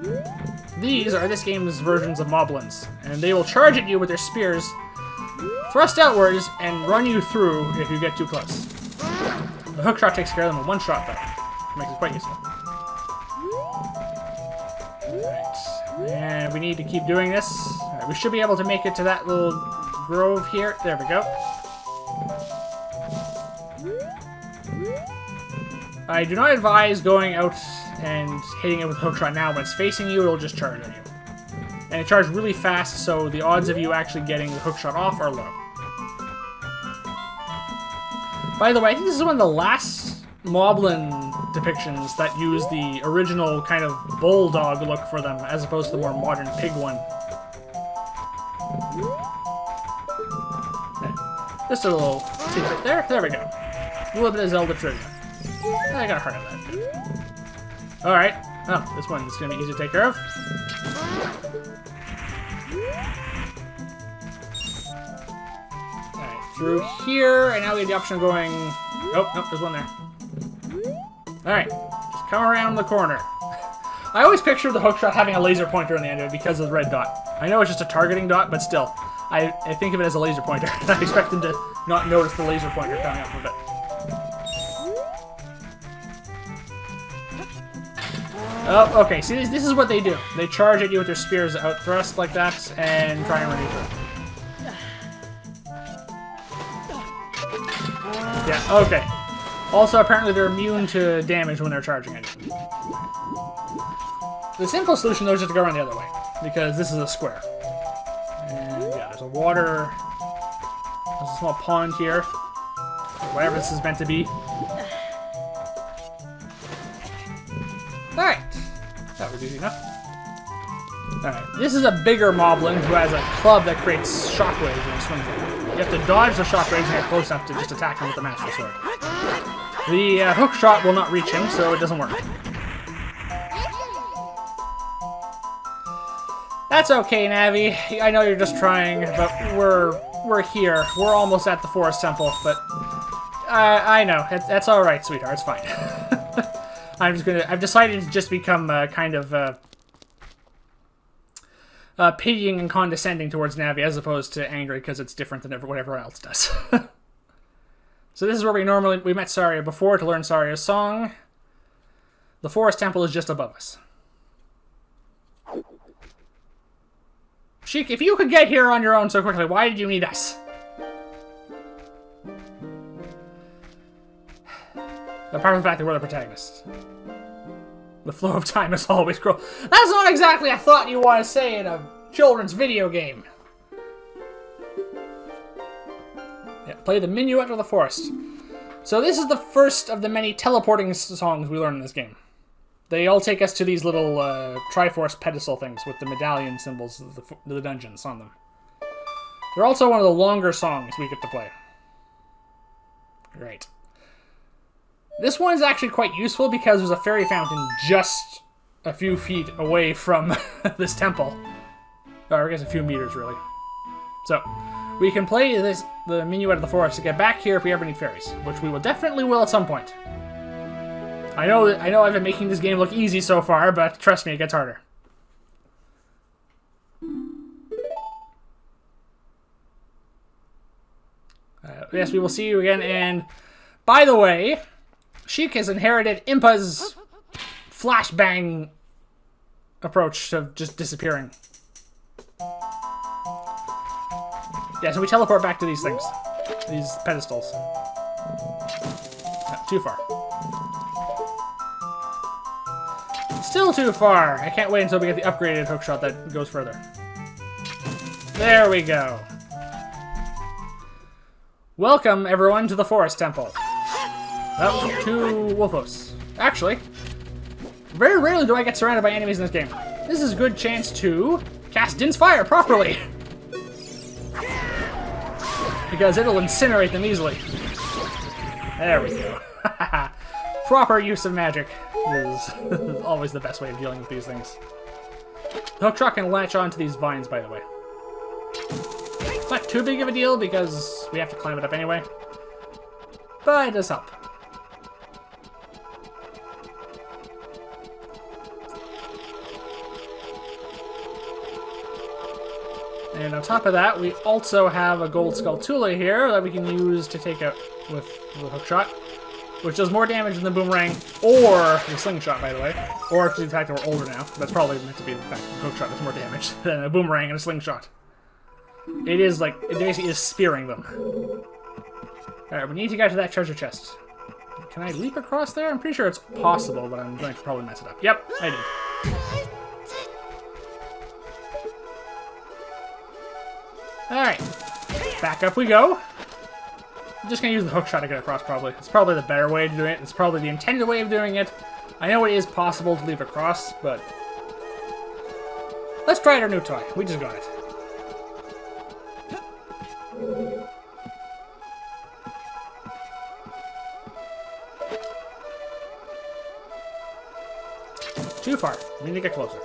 Alright. These are this game's versions of moblins, and they will charge at you with their spears, thrust outwards, and run you through if you get too close. The hook shot takes care of them in one shot, though. Makes it quite useful. Alright. And we need to keep doing this. Alright, we should be able to make it to that little grove here. There we go. I do not advise going out and hitting it with a hook shot now. When it's facing you, it'll just charge at you. And it charges really fast, so the odds of you actually getting the hook shot off are low. By the way, I think this is one of the last Moblin depictions that use the original kind of bulldog look for them, as opposed to the more modern pig one. Okay. Just a little tidbit there. There we go. A little bit of Zelda trivia. I got a heart out of that. Alright. Oh, this one is going to be easy to take care of. Alright, through here, and now we have the option of going... Oh, nope, there's one there. Alright, just come around the corner. I always picture the hookshot having a laser pointer on the end of it because of the red dot. I know it's just a targeting dot, but still. I think of it as a laser pointer. I expect them to not notice the laser pointer coming up with it. Oh, okay. See, this is what they do. They charge at you with their spears out thrust like that and try and run you through. Yeah, okay. Also, apparently they're immune to damage when they're charging at you. The simple solution, though, is just to go around the other way, because this is a square. And yeah, there's a water... There's a small pond here. Whatever this is meant to be. Alright. That was easy enough. Alright, this is a bigger moblin who has a club that creates shockwaves when he swings it. You have to dodge the shockwaves and get close enough to just attack him with the Master Sword. The hook shot will not reach him, so it doesn't work. That's okay, Navi. I know you're just trying, but we're here. We're almost at the Forest Temple, but I know. That's all right, sweetheart. It's fine. I've decided to just become kind of pitying and condescending towards Navi as opposed to angry because it's different than what everyone else does. So this is where we met Saria before to learn Saria's song. The Forest Temple is just above us. Sheik, if you could get here on your own so quickly, why did you need us? Apart from the fact that we're the protagonists. The flow of time is always cruel. That's not exactly a thought you want to say in a children's video game. Yeah, play the Minuet of the Forest. So this is the first of the many teleporting songs we learn in this game. They all take us to these little Triforce pedestal things with the medallion symbols of the dungeons on them. They're also one of the longer songs we get to play. Great. This one is actually quite useful because there's a fairy fountain just a few feet away from this temple. Or I guess a few meters, really. So, we can play the Minuet of the Forest to get back here if we ever need fairies, which we will definitely will at some point. I know I've been making this game look easy so far, but trust me, it gets harder. Yes, we will see you again, and by the way, Sheik has inherited Impa's flashbang approach to just disappearing. Yeah, so we teleport back to these things. These pedestals. Not too far. Still too far. I can't wait until we get the upgraded hookshot that goes further. There we go. Welcome, everyone, to the Forest Temple. Oh, two Wolfos. Actually, very rarely do I get surrounded by enemies in this game. This is a good chance to cast Din's Fire properly. Because it'll incinerate them easily. There we go. Proper use of magic is always the best way of dealing with these things. The hookshot can latch onto these vines, by the way. It's not too big of a deal because we have to climb it up anyway. But it does help. And on top of that, we also have a gold Skulltula here that we can use to take out with the hookshot, which does more damage than the boomerang or the slingshot, by the way. Or to the fact that we're older now. That's probably meant to be the fact that the hookshot does more damage than a boomerang and a slingshot. It is like, it basically is spearing them. Alright, we need to get to that treasure chest. Can I leap across there? I'm pretty sure it's possible, but I'm going to probably mess it up. Yep, I did. Alright, back up we go. I'm just going to use the hookshot to get across, probably. It's probably the better way to do it. It's probably the intended way of doing it. I know it is possible to leap across, but... let's try our new toy. We just got it. Too far. We need to get closer.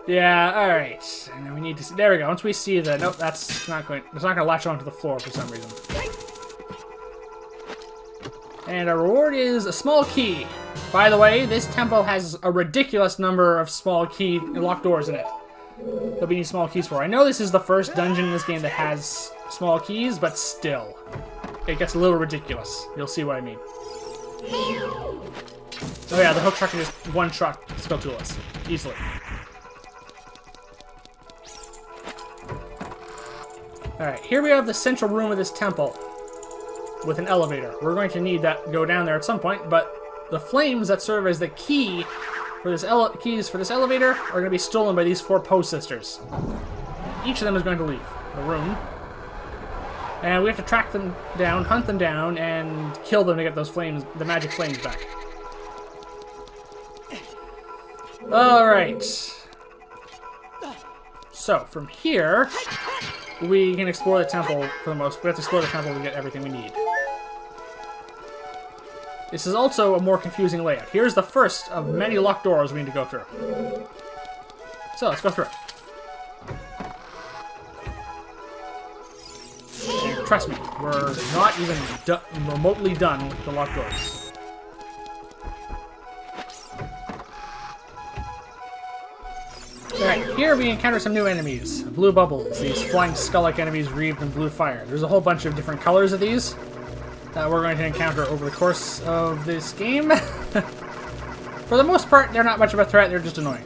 Yeah, alright. And then we need to see. There we go. Once we see the. Nope, that's not going. It's not going to latch onto the floor for some reason. And our reward is a small key. By the way, this temple has a ridiculous number of small key locked doors in it that we need small keys for. I know this is the first dungeon in this game that has small keys, but still. It gets a little ridiculous. You'll see what I mean. Oh yeah, the hook shot can just one-shot Skulltulas easily. Alright, here we have the central room of this temple with an elevator. We're going to need that go down there at some point, but the flames that serve as the key for this keys for this elevator are going to be stolen by these 4 Poe sisters. Each of them is going to leave the room. And we have to track them down, hunt them down, and kill them to get those flames, the magic flames back. Alright. So, from here, we can explore the temple for the most. We have to explore the temple to get everything we need. This is also a more confusing layout. Here's the first of many locked doors we need to go through. So, let's go through it. And trust me, we're not even remotely done with the locked doors. Alright, here we encounter some new enemies. Blue bubbles, these flying skull-like enemies wreathed in blue fire. There's a whole bunch of different colors of these that we're going to encounter over the course of this game. For the most part, they're not much of a threat, they're just annoying.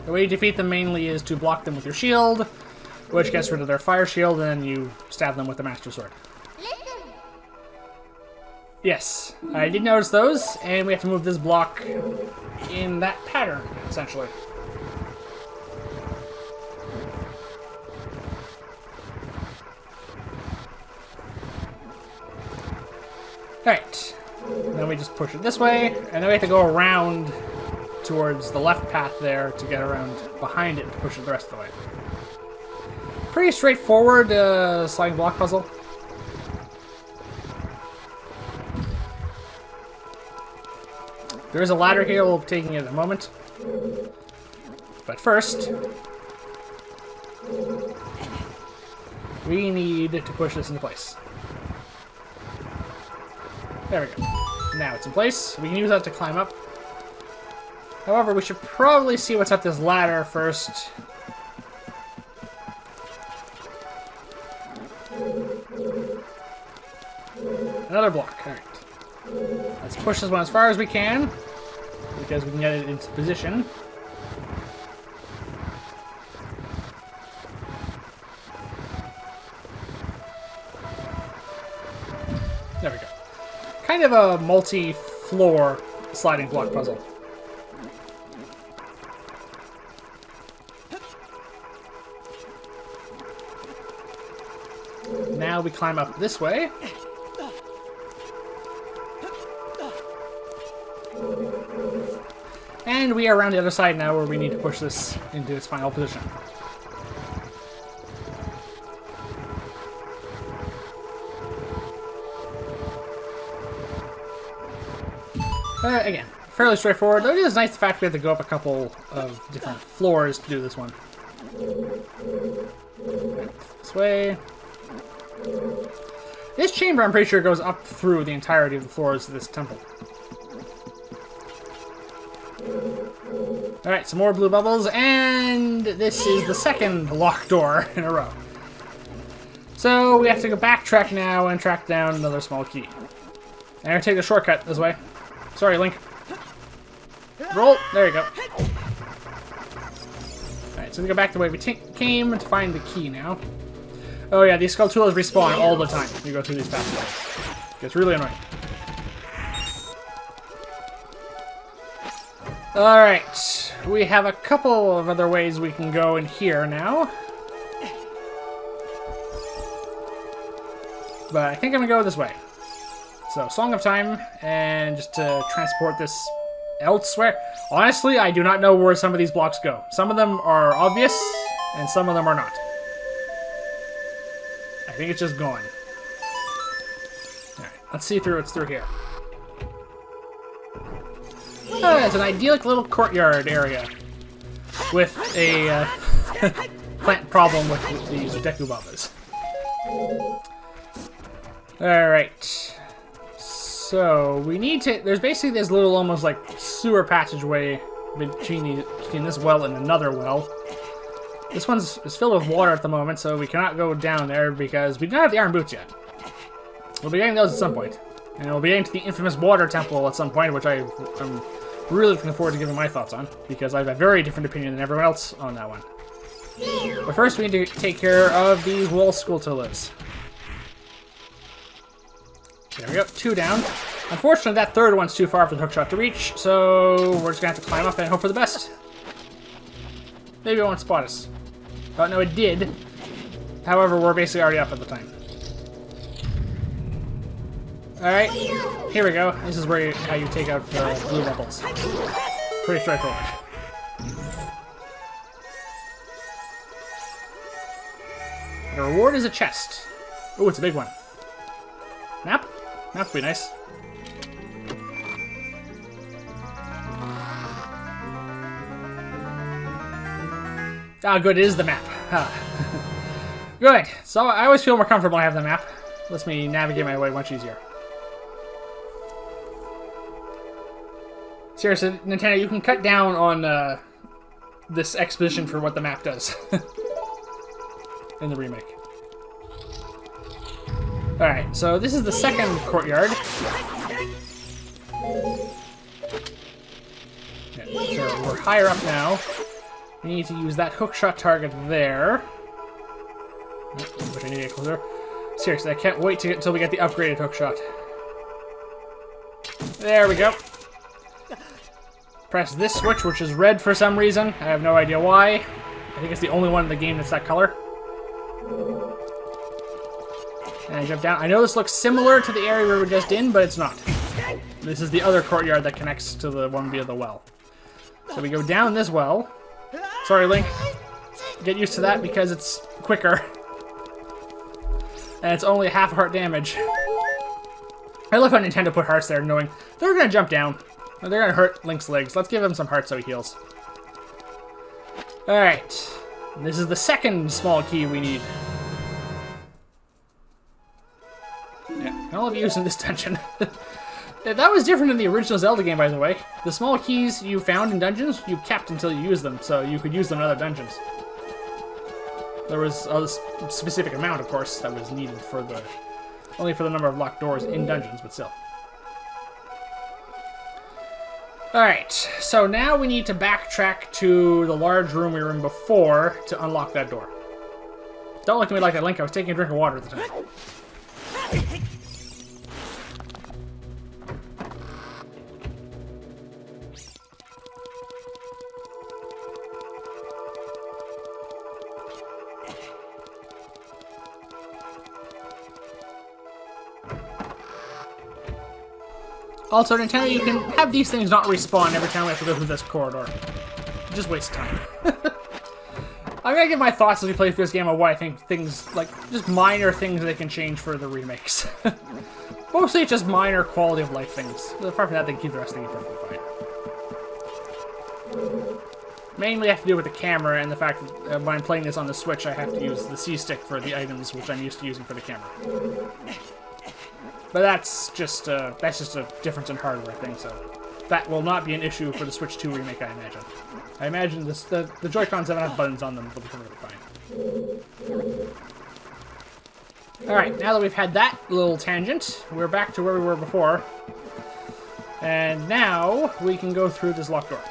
The way you defeat them mainly is to block them with your shield, which gets rid of their fire shield, and then you stab them with the Master Sword. Yes, I did notice those, and we have to move this block in that pattern, essentially. Alright, then we just push it this way, and then we have to go around towards the left path there to get around behind it to push it the rest of the way. Pretty straightforward sliding block puzzle. There is a ladder here, we'll be taking it in a moment. But first, we need to push this into place. There we go. Now it's in place. We can use that to climb up. However, we should probably see what's up this ladder first. Another block. Alright. Let's push this one as far as we can, because we can get it into position. There we go. Kind of a multi-floor sliding block puzzle. Now we climb up this way. And we are around the other side now where we need to push this into its final position. Again, fairly straightforward, though it is nice the fact we have to go up a couple of different floors to do this one. This way. This chamber, I'm pretty sure, goes up through the entirety of the floors of this temple. Alright, some more blue bubbles, and this is the second locked door in a row. So we have to go backtrack now and track down another small key. And I'm going to take the shortcut this way. Sorry, Link. Roll. There you go. Alright, so we go back the way we came to find the key now. Oh yeah, these Skulltulas respawn all the time. You go through these pathways. It gets really annoying. Alright, we have a couple of other ways we can go in here now. But I think I'm going to go this way. So, Song of Time, and just to transport this elsewhere. Honestly, I do not know where some of these blocks go. Some of them are obvious, and some of them are not. I think it's just gone. Alright, let's see through what's through here. Oh, it's an idyllic little courtyard area with a plant problem with these Dekubabas. Alright. So, we need to... There's basically this little almost like sewer passageway between this well and another well. This one's is filled with water at the moment, so we cannot go down there because we don't have the iron boots yet. We'll be getting those at some point. And we'll be getting to the infamous water temple at some point, which I'm really looking forward to giving my thoughts on, because I have a very different opinion than everyone else on that one. But first, we need to take care of these wall skulltulas. There we go, 2 down. Unfortunately, that third one's too far for the hookshot to reach, so we're just gonna have to climb up and hope for the best. Maybe it won't spot us. Oh, no, it did. However, we're basically already up at the time. Alright, here we go. This is where how you take out the blue bubbles. Pretty straightforward. The reward is a chest. Oh, it's a big one. Map? Map would be nice. Ah, good, it is the map. Huh. Good. So I always feel more comfortable when I have the map. Lets me navigate my way much easier. Seriously, Nintendo, you can cut down on this exposition for what the map does in the remake. Alright, so this is the second courtyard. Yeah, so we're higher up now. We need to use that hookshot target there. Which I need to get closer. Seriously, I can't wait to get until we get the upgraded hookshot. There we go. Press this switch, which is red for some reason. I have no idea why. I think it's the only one in the game that's that color. And I jump down. I know this looks similar to the area we were just in, but it's not. This is the other courtyard that connects to the one via the well. So we go down this well. Sorry, Link. Get used to that because it's quicker. And it's only half heart damage. I love how Nintendo put hearts there, knowing they're going to jump down. They're going to hurt Link's legs. Let's give him some hearts so he heals. Alright. This is the second small key we need. Yeah, all of you in this dungeon. That was different in the original Zelda game, by the way. The small keys you found in dungeons, you kept until you used them, so you could use them in other dungeons. There was a specific amount, of course, that was needed for the... only for the number of locked doors in dungeons, but still. Alright, so now we need to backtrack to the large room we were in before to unlock that door. Don't look at me like that, Link. I was taking a drink of water at the time. Also, Nintendo, you can have these things not respawn every time we have to go through this corridor. Just waste time. I'm gonna give my thoughts as we play through this game on what I think things, like, just minor things they can change for the remakes. Mostly it's just minor quality of life things. Apart from that, they can keep the rest of the game perfectly fine. Mainly have to do with the camera and the fact that when I'm playing this on the Switch, I have to use the C-stick for the items, which I'm used to using for the camera. But that's just a difference in hardware thing, so that will not be an issue for the Switch 2 remake, I imagine. I imagine the Joy-Cons have enough buttons on them, they'll be perfectly fine. Alright, now that we've had that little tangent, we're back to where we were before. And now we can go through this locked door.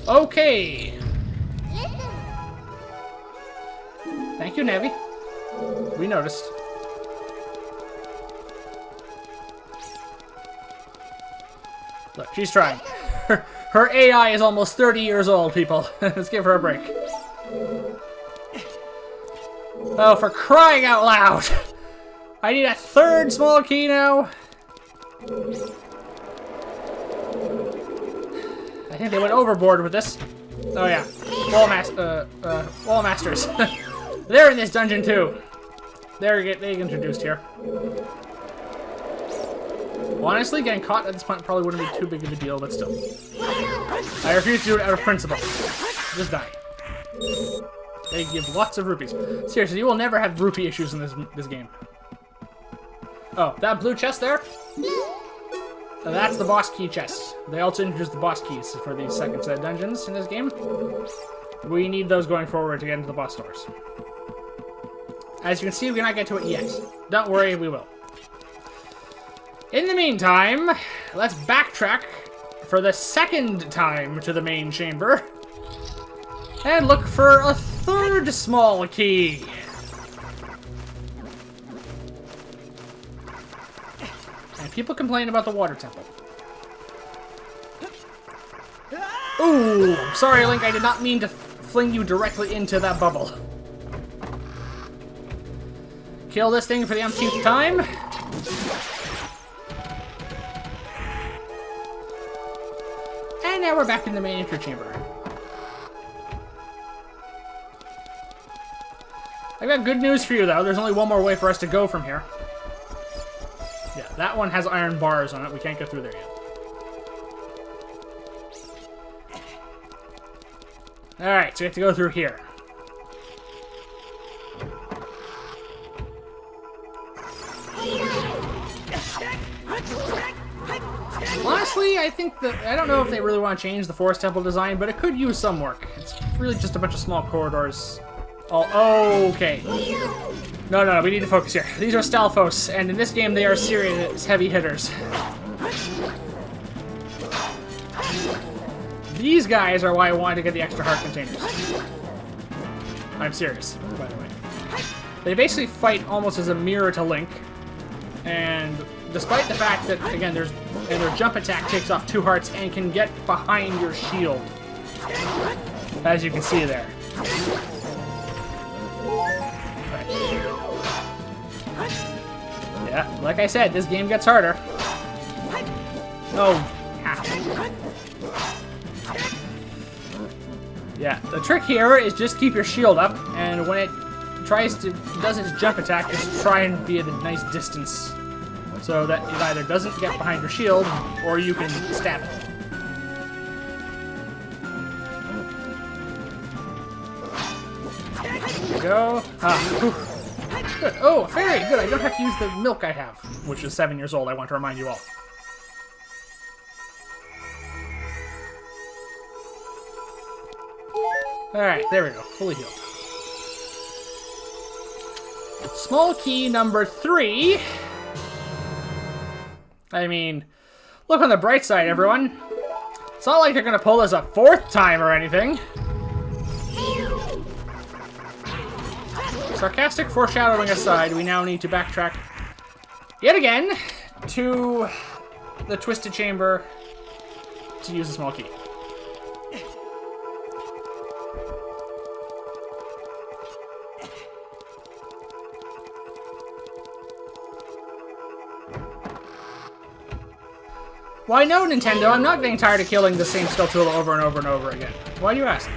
Okay! Thank you, Navi. We noticed. Look, she's trying. Her AI is almost 30 years old, people. Let's give her a break. Oh, for crying out loud! I need a third small key now. I think they went overboard with this. Oh yeah, Wall Masters. They're in this dungeon too. They get introduced here. Honestly, getting caught at this point probably wouldn't be too big of a deal, but still. I refuse to do it out of principle. Just die. They give lots of rupees. Seriously, you will never have rupee issues in this game. Oh, that blue chest there? That's the boss key chest. They also introduced the boss keys for the second set of dungeons in this game. We need those going forward to get into the boss doors. As you can see, we cannot get to it yet. Don't worry, we will. In the meantime, let's backtrack for the second time to the main chamber and look for a third small key. And people complain about the water temple. Ooh, sorry, Link, I did not mean to fling you directly into that bubble. Kill this thing for the umpteenth time. And now we're back in the main entry chamber. I've got good news for you, though. There's only one more way for us to go from here. Yeah, that one has iron bars on it. We can't get through there yet. Alright, so we have to go through here. Honestly, I think that... I don't know if they really want to change the Forest Temple design, but it could use some work. It's really just a bunch of small corridors. Oh, okay. No, we need to focus here. These are Stalfos, and in this game they are serious heavy hitters. These guys are why I wanted to get the extra heart containers. I'm serious, by the way. They basically fight almost as a mirror to Link, and despite the fact that, again, their jump attack takes off 2 hearts and can get behind your shield, as you can see there. Yeah, like I said, this game gets harder. Oh. Yeah, the trick here is just keep your shield up, and when it does its jump attack, just try and be at a nice distance, so that it either doesn't get behind your shield, or you can stab it. There we go. Good. Oh, fairy! Good, I don't have to use the milk I have, which is 7 years old, I want to remind you all. Alright, there we go. Fully healed. Small key number 3. I mean, look on the bright side, everyone. It's not like they're going to pull us a 4th time or anything. Sarcastic foreshadowing aside, we now need to backtrack yet again to the Twisted Chamber to use the small key. Why no, Nintendo? I'm not getting tired of killing the same Skulltula over and over and over again. Why do you ask?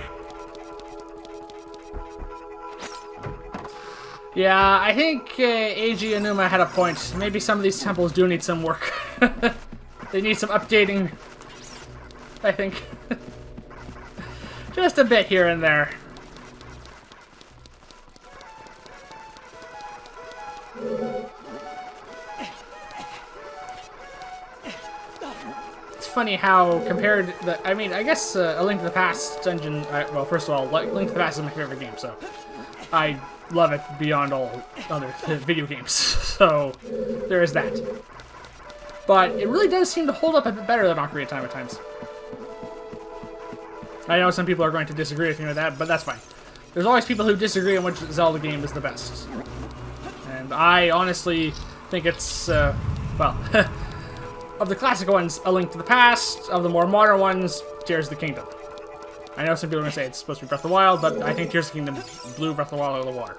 Yeah, I think Eiji Aonuma had a point. Maybe some of these temples do need some work. They need some updating, I think. Just a bit here and there. It's funny how compared I mean, I guess A Link to the Past dungeon, well, first of all, Link to the Past is my favorite game, so I love it beyond all other video games, so there is that. But it really does seem to hold up a bit better than Ocarina of Time at times. I know some people are going to disagree with me with that, but that's fine. There's always people who disagree on which Zelda game is the best. And I honestly think it's, well, of the classic ones, A Link to the Past. Of the more modern ones, Tears of the Kingdom. I know some people are going to say it's supposed to be Breath of the Wild, but I think Tears of the Kingdom blew Breath of the Wild out of the water.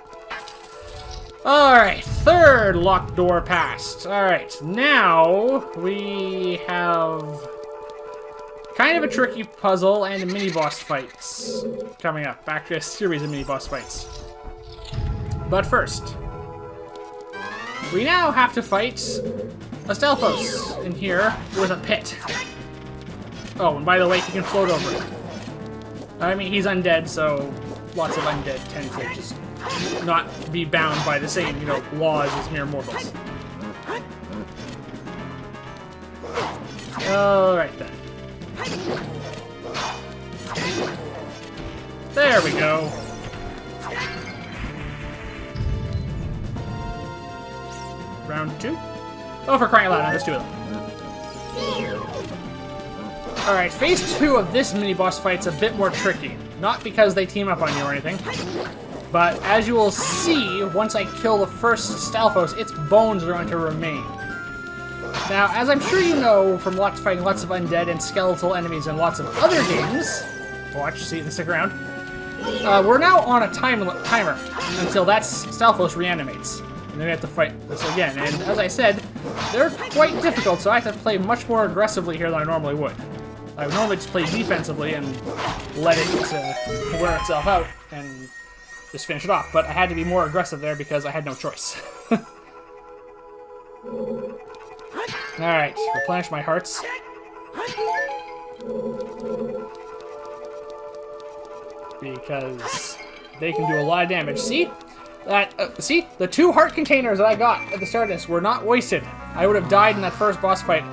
Alright, third locked door passed. Alright, now we have kind of a tricky puzzle and mini-boss fights coming up. Actually, a series of mini-boss fights. But first, we now have to fight a Stalfos in here with a pit. Oh, and by the way, he can float over it. I mean, he's undead, so lots of undead tend to just not be bound by the same, you know, laws as mere mortals. Alright then. There we go. Round 2? Oh, for crying out loud, there's 2 of them. Alright, phase 2 of this mini-boss fight's a bit more tricky. Not because they team up on you or anything, but as you will see, once I kill the first Stalfos, its bones are going to remain. Now, as I'm sure you know from fighting lots of undead and skeletal enemies in lots of other games, watch, see, stick around, we're now on a timer until that Stalfos reanimates. And then we have to fight this again. And as I said, they're quite difficult, so I have to play much more aggressively here than I normally would. I would normally just play defensively and let it wear itself out and just finish it off. But I had to be more aggressive there because I had no choice. Alright, replenish my hearts. Because they can do a lot of damage. See? See? The 2 heart containers that I got at the start of this were not wasted. I would have died in that first boss fight,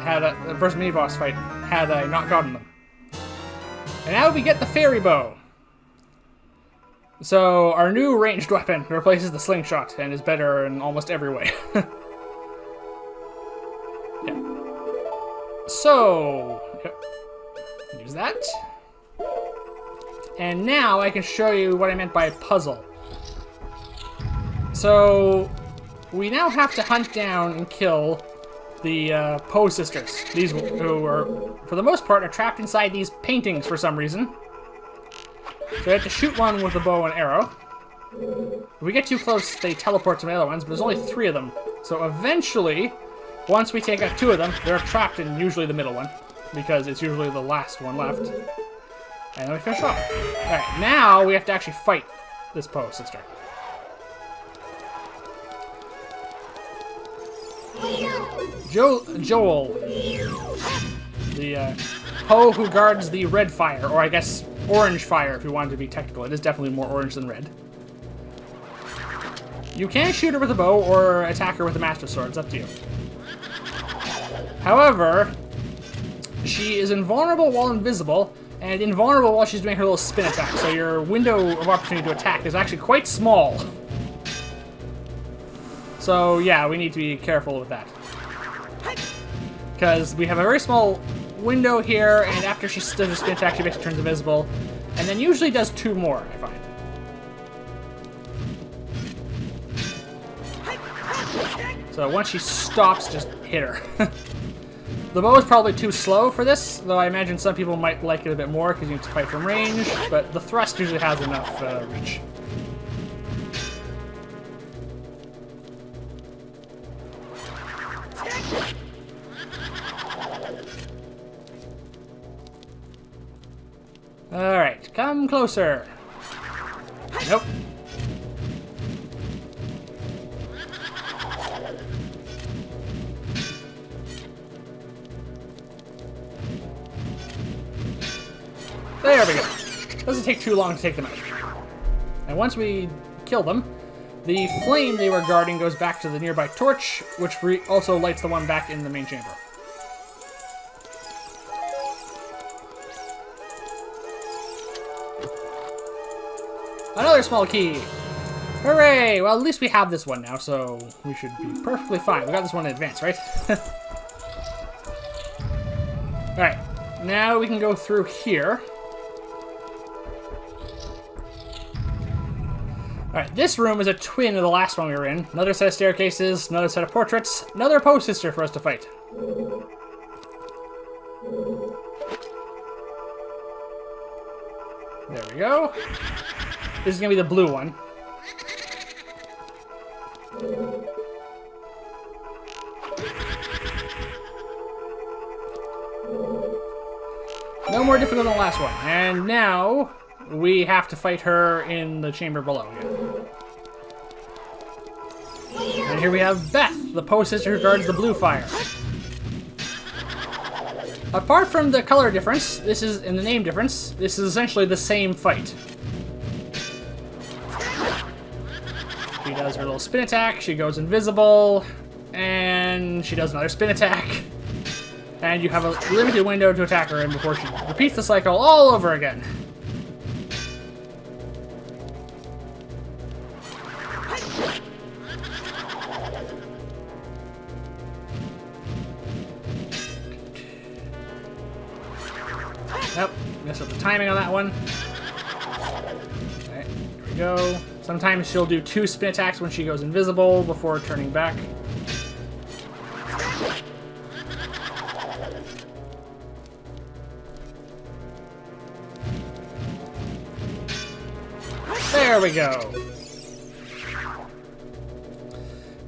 the first mini-boss fight, had I not gotten them. And now we get the fairy bow. So, our new ranged weapon replaces the slingshot and is better in almost every way. Yeah. So, yep. Use that. And now I can show you what I meant by puzzle. So, we now have to hunt down and kill the Poe sisters. These who are, for the most part, are trapped inside these paintings for some reason. So we have to shoot one with a bow and arrow. If we get too close, they teleport to the other ones, but there's only 3 of them. So eventually, once we take out 2 of them, they're trapped in usually the middle one, because it's usually the last one left. And then we finish off. Alright, now we have to actually fight this Poe sister. Joel, the Poe who guards the red fire, or I guess orange fire if you wanted to be technical. It is definitely more orange than red. You can shoot her with a bow or attack her with a master sword. It's up to you. However, she is invulnerable while invisible, and invulnerable while she's doing her little spin attack. So your window of opportunity to attack is actually quite small. So yeah, we need to be careful with that. Because we have a very small window here, and after she does her spin attack, she basically turns invisible. And then usually does 2 more, I find. So once she stops, just hit her. The bow is probably too slow for this, though I imagine some people might like it a bit more because you need to fight from range, but the thrust usually has enough reach. Alright, come closer. Nope. There we go. Doesn't take too long to take them out. And once we kill them, the flame they were guarding goes back to the nearby torch, which also lights the one back in the main chamber. Another small key! Hooray! Well, at least we have this one now, so we should be perfectly fine. We got this one in advance, right? Alright, now we can go through here. Alright, this room is a twin of the last one we were in. Another set of staircases, another set of portraits, another Poe sister for us to fight. There we go. This is going to be the blue one. No more difficult than the last one. And now we have to fight her in the chamber below. And here we have Beth, the post sister who guards the blue fire. Apart from the color difference, and the name difference, this is essentially the same fight. She does her little spin attack, she goes invisible, and she does another spin attack. And you have a limited window to attack her in before she repeats the cycle all over again. Nope, messed up the timing on that one. Alright, here we go. Sometimes she'll do 2 spin attacks when she goes invisible before turning back. There we go.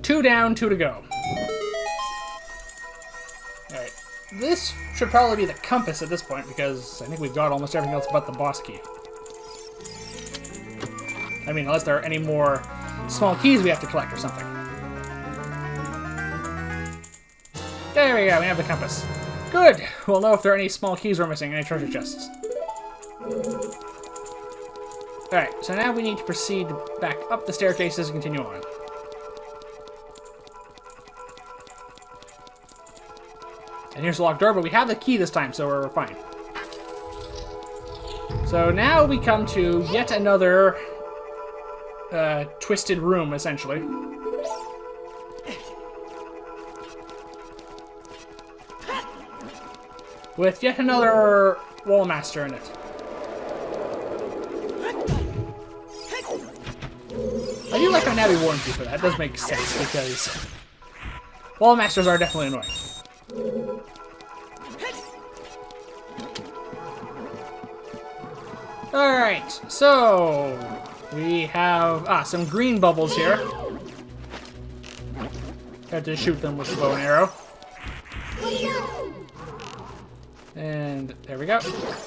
2 down, 2 to go. Alright. This should probably be the compass at this point, because I think we've got almost everything else but the boss key. I mean, unless there are any more small keys we have to collect or something. There we go, we have the compass. Good! We'll know if there are any small keys we're missing, any treasure chests. Alright, so now we need to proceed back up the staircases and continue on. And here's the locked door, but we have the key this time, so we're fine. So now we come to yet another twisted room, essentially. With yet another wall master in it. I do like how Navi warned you for that. It does make sense, because wall masters are definitely annoying. Alright, so we have some green bubbles here. Have to shoot them with the bow and arrow. And there we go.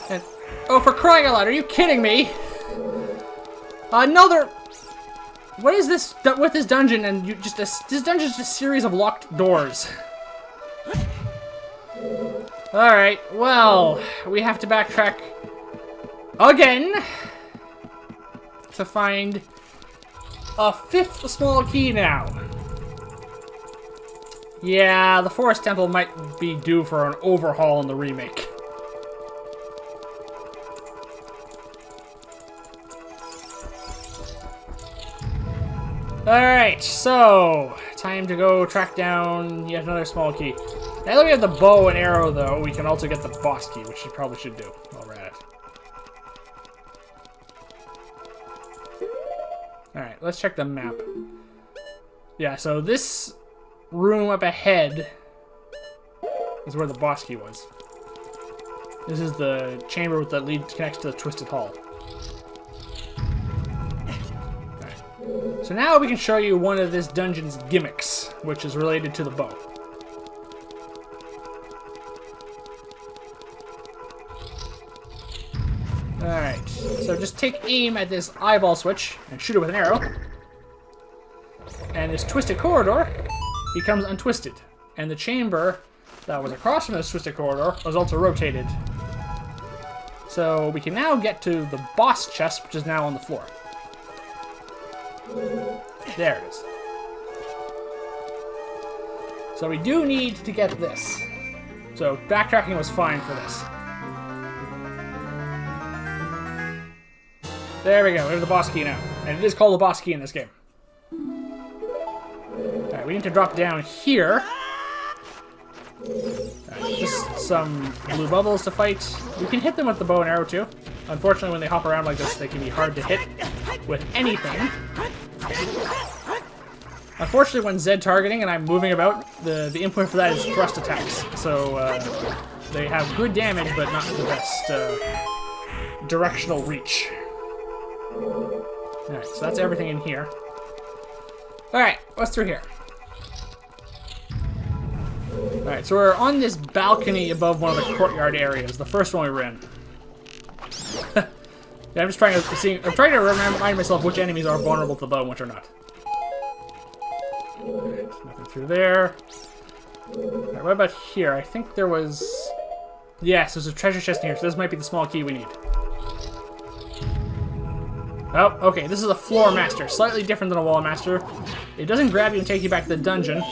And oh, for crying out loud, are you kidding me? Another. What is this with this dungeon? And this dungeon's just a series of locked doors. Alright, well, we have to backtrack again to find a 5th small key now. Yeah, the Forest Temple might be due for an overhaul in the remake. Alright, so time to go track down yet another small key. Now that we have the bow and arrow, though, we can also get the boss key, which you probably should do while we're at it. Alright, let's check the map. Yeah, so this room up ahead is where the boss key was. This is the chamber that connects to the Twisted Hall. Alright. So now we can show you one of this dungeon's gimmicks, which is related to the bow. Alright, so just take aim at this eyeball switch and shoot it with an arrow. And this twisted corridor becomes untwisted. And the chamber that was across from this twisted corridor was also rotated. So we can now get to the boss chest, which is now on the floor. There it is. So we do need to get this. So backtracking was fine for this. There we go, we have the boss key now. And it is called the boss key in this game. Alright, we need to drop down here. Alright, just some blue bubbles to fight. We can hit them with the bow and arrow too. Unfortunately, when they hop around like this, they can be hard to hit with anything. Unfortunately, when Z targeting and I'm moving about, the input for that is thrust attacks. So they have good damage, but not the best directional reach. Alright, so that's everything in here. Alright, what's through here? Alright, so we're on this balcony above one of the courtyard areas, the first one we were in. Yeah, I'm just trying to remind myself which enemies are vulnerable to the bow and which are not. Alright, nothing through there. Alright, what about here? I think there was... Yes, there's a treasure chest in here, so this might be the small key we need. Oh, okay, this is a floor master. Slightly different than a wall master. It doesn't grab you and take you back to the dungeon,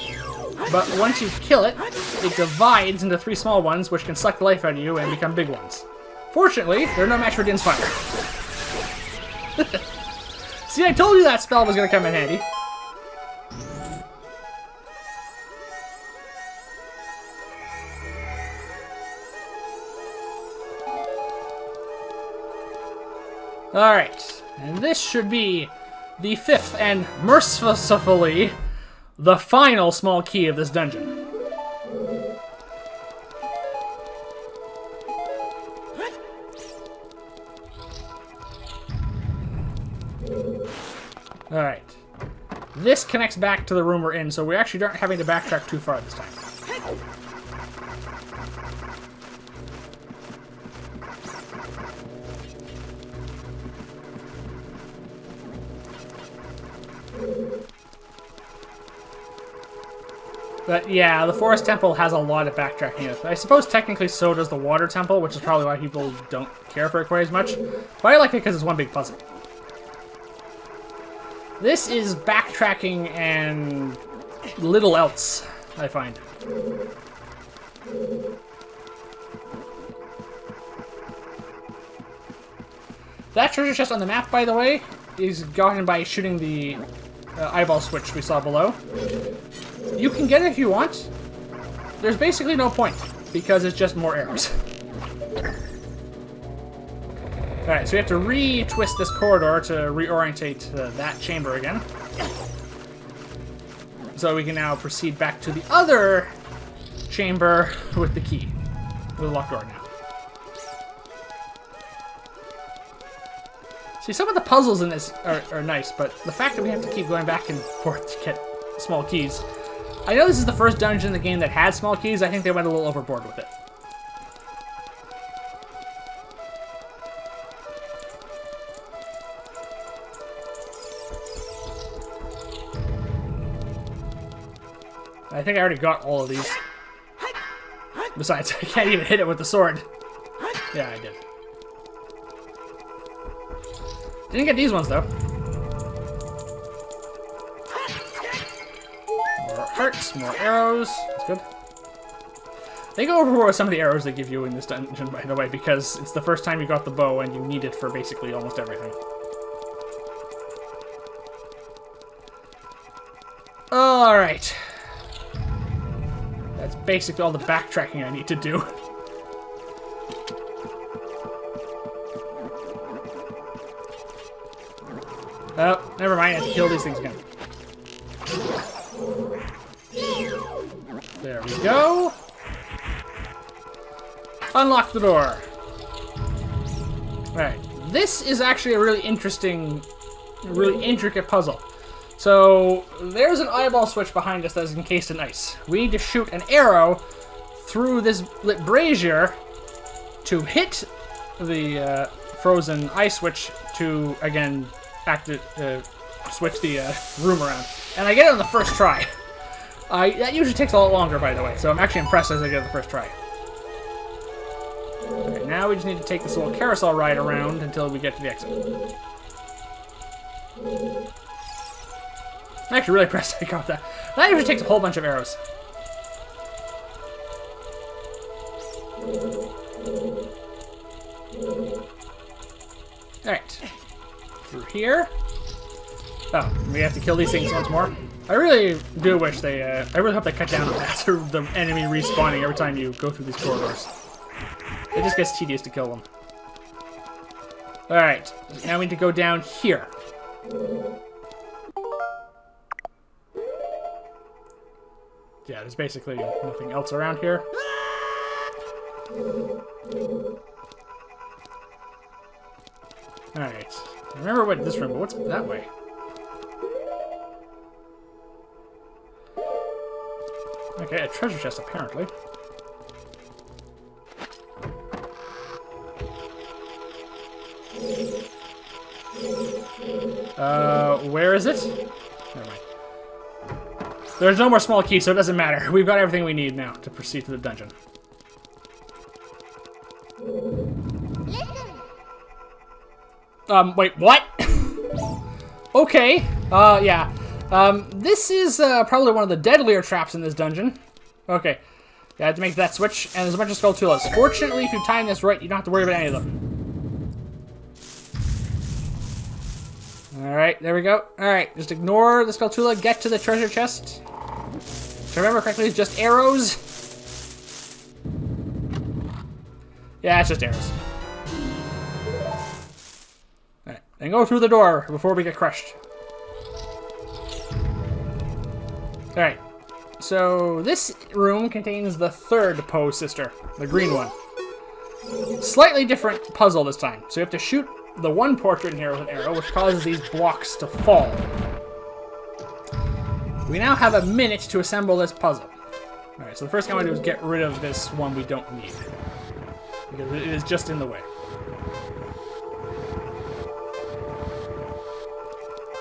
but once you kill it, it divides into 3 small ones, which can suck the life out of you and become big ones. Fortunately, they're no match for Din's fire. See, I told you that spell was going to come in handy. Alright, and this should be the 5th and mercifully the final small key of this dungeon. Alright. This connects back to the room we're in, so we actually aren't having to backtrack too far this time. But yeah, the Forest Temple has a lot of backtracking in it. I suppose technically so does the Water Temple, which is probably why people don't care for it quite as much. But I like it because it's one big puzzle. This is backtracking and little else, I find. That treasure chest on the map, by the way, is gotten by shooting the eyeball switch we saw below. You can get it if you want. There's basically no point, because it's just more arrows. Alright, so we have to re-twist this corridor to reorientate that chamber again. So we can now proceed back to the other chamber with the key. With a locked door now. See, some of the puzzles in this are nice, but the fact that we have to keep going back and forth to get small keys. I know this is the first dungeon in the game that had small keys. I think they went a little overboard with it. I think I already got all of these. Besides, I can't even hit it with the sword. Yeah, I did. Didn't get these ones, though. More hearts, more arrows. That's good. They go over some of the arrows they give you in this dungeon, by the way, because it's the first time you got the bow and you need it for basically almost everything. Alright. That's basically all the backtracking I need to do. Oh, never mind. I have to kill these things again. There we go. Unlock the door. Alright. This is actually a really interesting, really intricate puzzle. So, there's an eyeball switch behind us that is encased in ice. We need to shoot an arrow through this lit brazier to hit the frozen ice switch to, again, switch the room around. And I get it on the first try. That usually takes a lot longer, by the way, so I'm actually impressed as I get it the first try. Okay, now we just need to take this little carousel ride around until we get to the exit. I'm actually really impressed I got that. That usually takes a whole bunch of arrows. Alright. Through here. Oh, we have to kill these things once more. I really do wish they, I really hope they cut down on that, the enemy respawning every time you go through these corridors. It just gets tedious to kill them. Alright, now we need to go down here. Yeah, there's basically nothing else around here. Alright. I remember what this room, but what's that way? Okay, a treasure chest, apparently. Where is it? Never mind. There's no more small keys, so it doesn't matter. We've got everything we need now to proceed to the dungeon. Wait, what? Okay, yeah. This is, probably one of the deadlier traps in this dungeon. Okay. Yeah, I had to make that switch, and there's a bunch of Skulltulas. Fortunately, if you time this right, you don't have to worry about any of them. Alright, there we go. Alright, just ignore the Skulltula, get to the treasure chest. If I remember correctly, it's just arrows. Yeah, it's just arrows. Alright, then go through the door before we get crushed. Alright, so this room contains the third Poe sister, the green one. Slightly different puzzle this time. So you have to shoot the one portrait in here with an arrow, which causes these blocks to fall. We now have a minute to assemble this puzzle. Alright, so the first thing I want to do is get rid of this one we don't need. Because it is just in the way.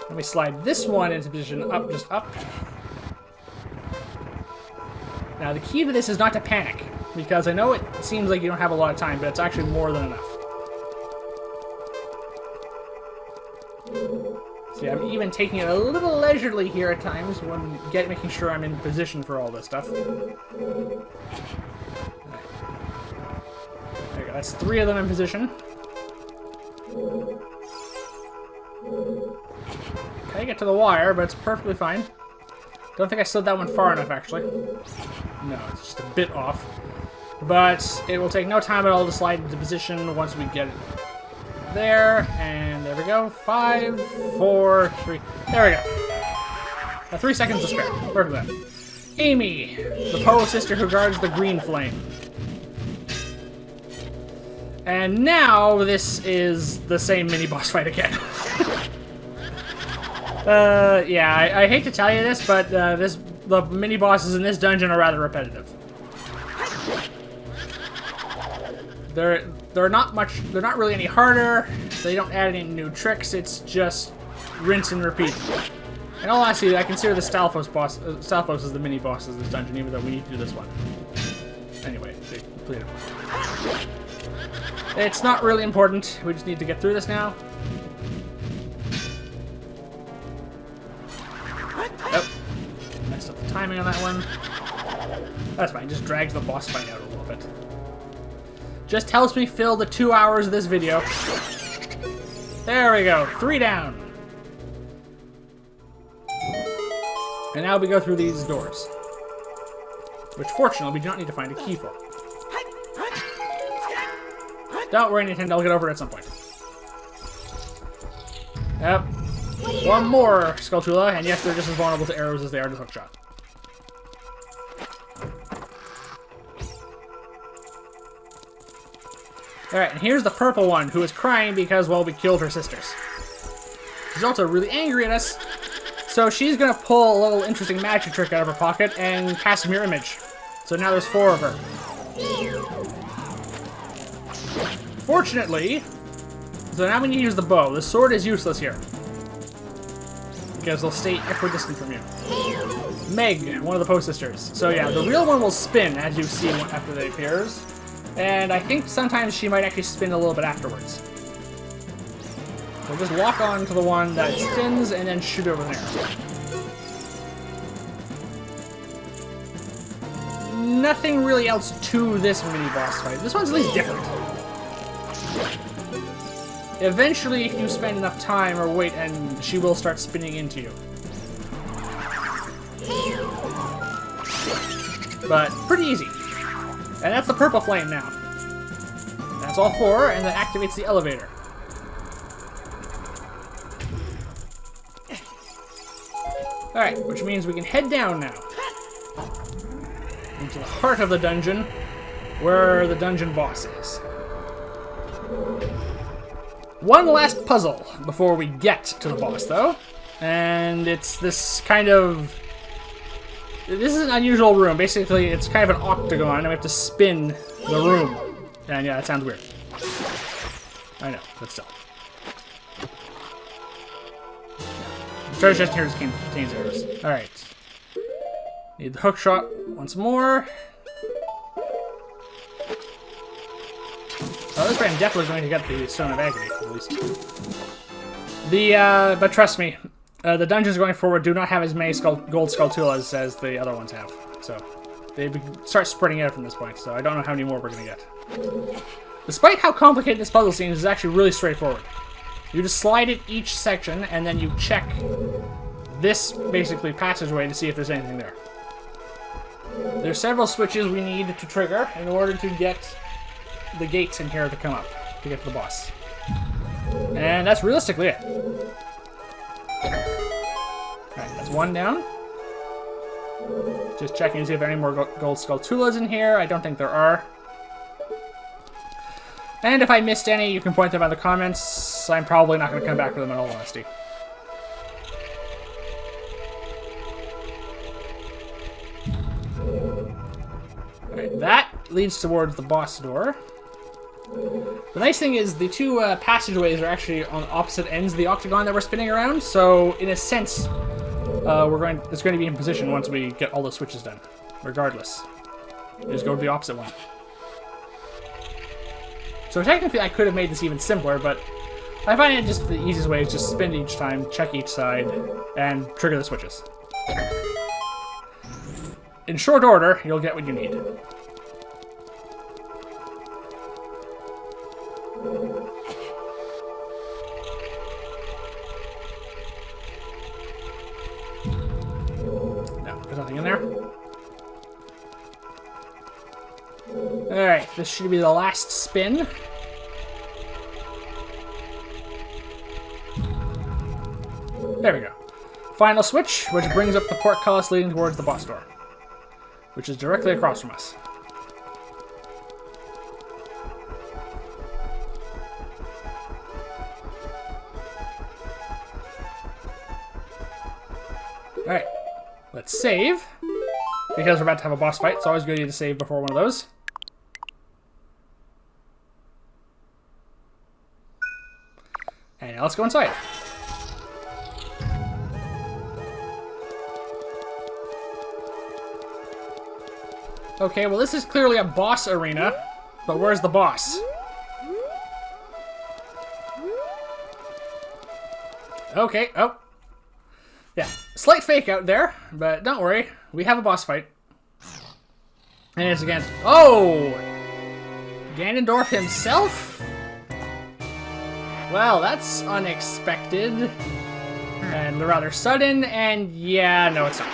Let me slide this one into position up, just up. Now, the key to this is not to panic, because I know it seems like you don't have a lot of time, but it's actually more than enough. See, I'm even taking it a little leisurely here at times when making sure I'm in position for all this stuff. Right. There you go. That's 3 of them in position. Okay, get to the wire, but it's perfectly fine. Don't think I slid that one far enough, actually. No, it's just a bit off. But it will take no time at all to slide into position once we get it there. And there we go. 5, 4, 3. There we go. Now 3 seconds to spare. Perfect then. Amy, the Poe sister who guards the green flame. And now this is the same mini-boss fight again. Yeah, I hate to tell you this, but the mini-bosses in this dungeon are rather repetitive. They're not really any harder. They don't add any new tricks. It's just rinse and repeat. In all honesty, I consider the Stalfos as the mini-bosses of this dungeon, even though we need to do this one. Anyway, they completed it. It's not really important. We just need to get through this now. Oh, messed up the timing on that one. That's fine, just drags the boss fight out a little bit. Just helps me fill the 2 hours of this video. There we go, 3 down. And now we go through these doors. Which fortunately we do not need to find a key for. Don't worry, Nintendo, I'll get over it at some point. Yep. One more Skulltula, and yes, they're just as vulnerable to arrows as they are to hookshot. Alright, and here's the purple one, who is crying because, well, we killed her sisters. She's also really angry at us, so she's gonna pull a little interesting magic trick out of her pocket and cast a mirror image. So now there's 4 of her. Fortunately, so now we need to use the bow. The sword is useless here, because they'll stay equidistant from you. Meg, one of the Poe sisters. So yeah, the real one will spin, as you see after they appears. And I think sometimes she might actually spin a little bit afterwards. So just lock on to the one that spins and then shoot over there. Nothing really else to this mini-boss fight. This one's at least different. Eventually, if you spend enough time or wait, and she will start spinning into you. But pretty easy. And that's the purple flame now. That's all 4, and that activates the elevator. Alright, which means we can head down now. Into the heart of the dungeon, where the dungeon boss is. One last puzzle before we get to the boss, though. And it's this kind of... This is an unusual room. Basically, it's kind of an octagon, and we have to spin the room. And yeah, that sounds weird. I know, but still. The treasure chest here contains arrows. Alright. Need the hook shot once more. Oh, this way I'm definitely going to get the Stone of Agony, at least. But trust me, the dungeons going forward do not have as many gold Skulltulas as the other ones have. So, they start spreading out from this point, so I don't know how many more we're going to get. Despite how complicated this puzzle seems, it's actually really straightforward. You just slide it each section, and then you check this, basically, passageway to see if there's anything there. There's several switches we need to trigger in order to get the gates in here to come up, to get to the boss. And that's realistically it. Alright, that's one down. Just checking to see if there are any more gold Skulltulas in here. I don't think there are. And if I missed any, you can point them out in the comments. I'm probably not going to come back for them in all honesty. Alright, that leads towards the boss door. The nice thing is the two passageways are actually on opposite ends of the octagon that we're spinning around, so in a sense, it's going to be in position once we get all the switches done, regardless. You just go to the opposite one. So technically I could have made this even simpler, but I find it just the easiest way is just spin each time, check each side, and trigger the switches. In short order, you'll get what you need. No, there's nothing in there. Alright, this should be the last spin. There we go. Final switch, which brings up the portcullis leading towards the boss door, which is directly across from us. Alright, let's save, because we're about to have a boss fight. It's always good to save before one of those. And now let's go inside. Okay, well this is clearly a boss arena, but where's the boss? Okay, oh. Yeah, slight fake out there, but don't worry, we have a boss fight. And it's against, oh! Ganondorf himself? Well, that's unexpected. And rather sudden, and yeah, no it's not.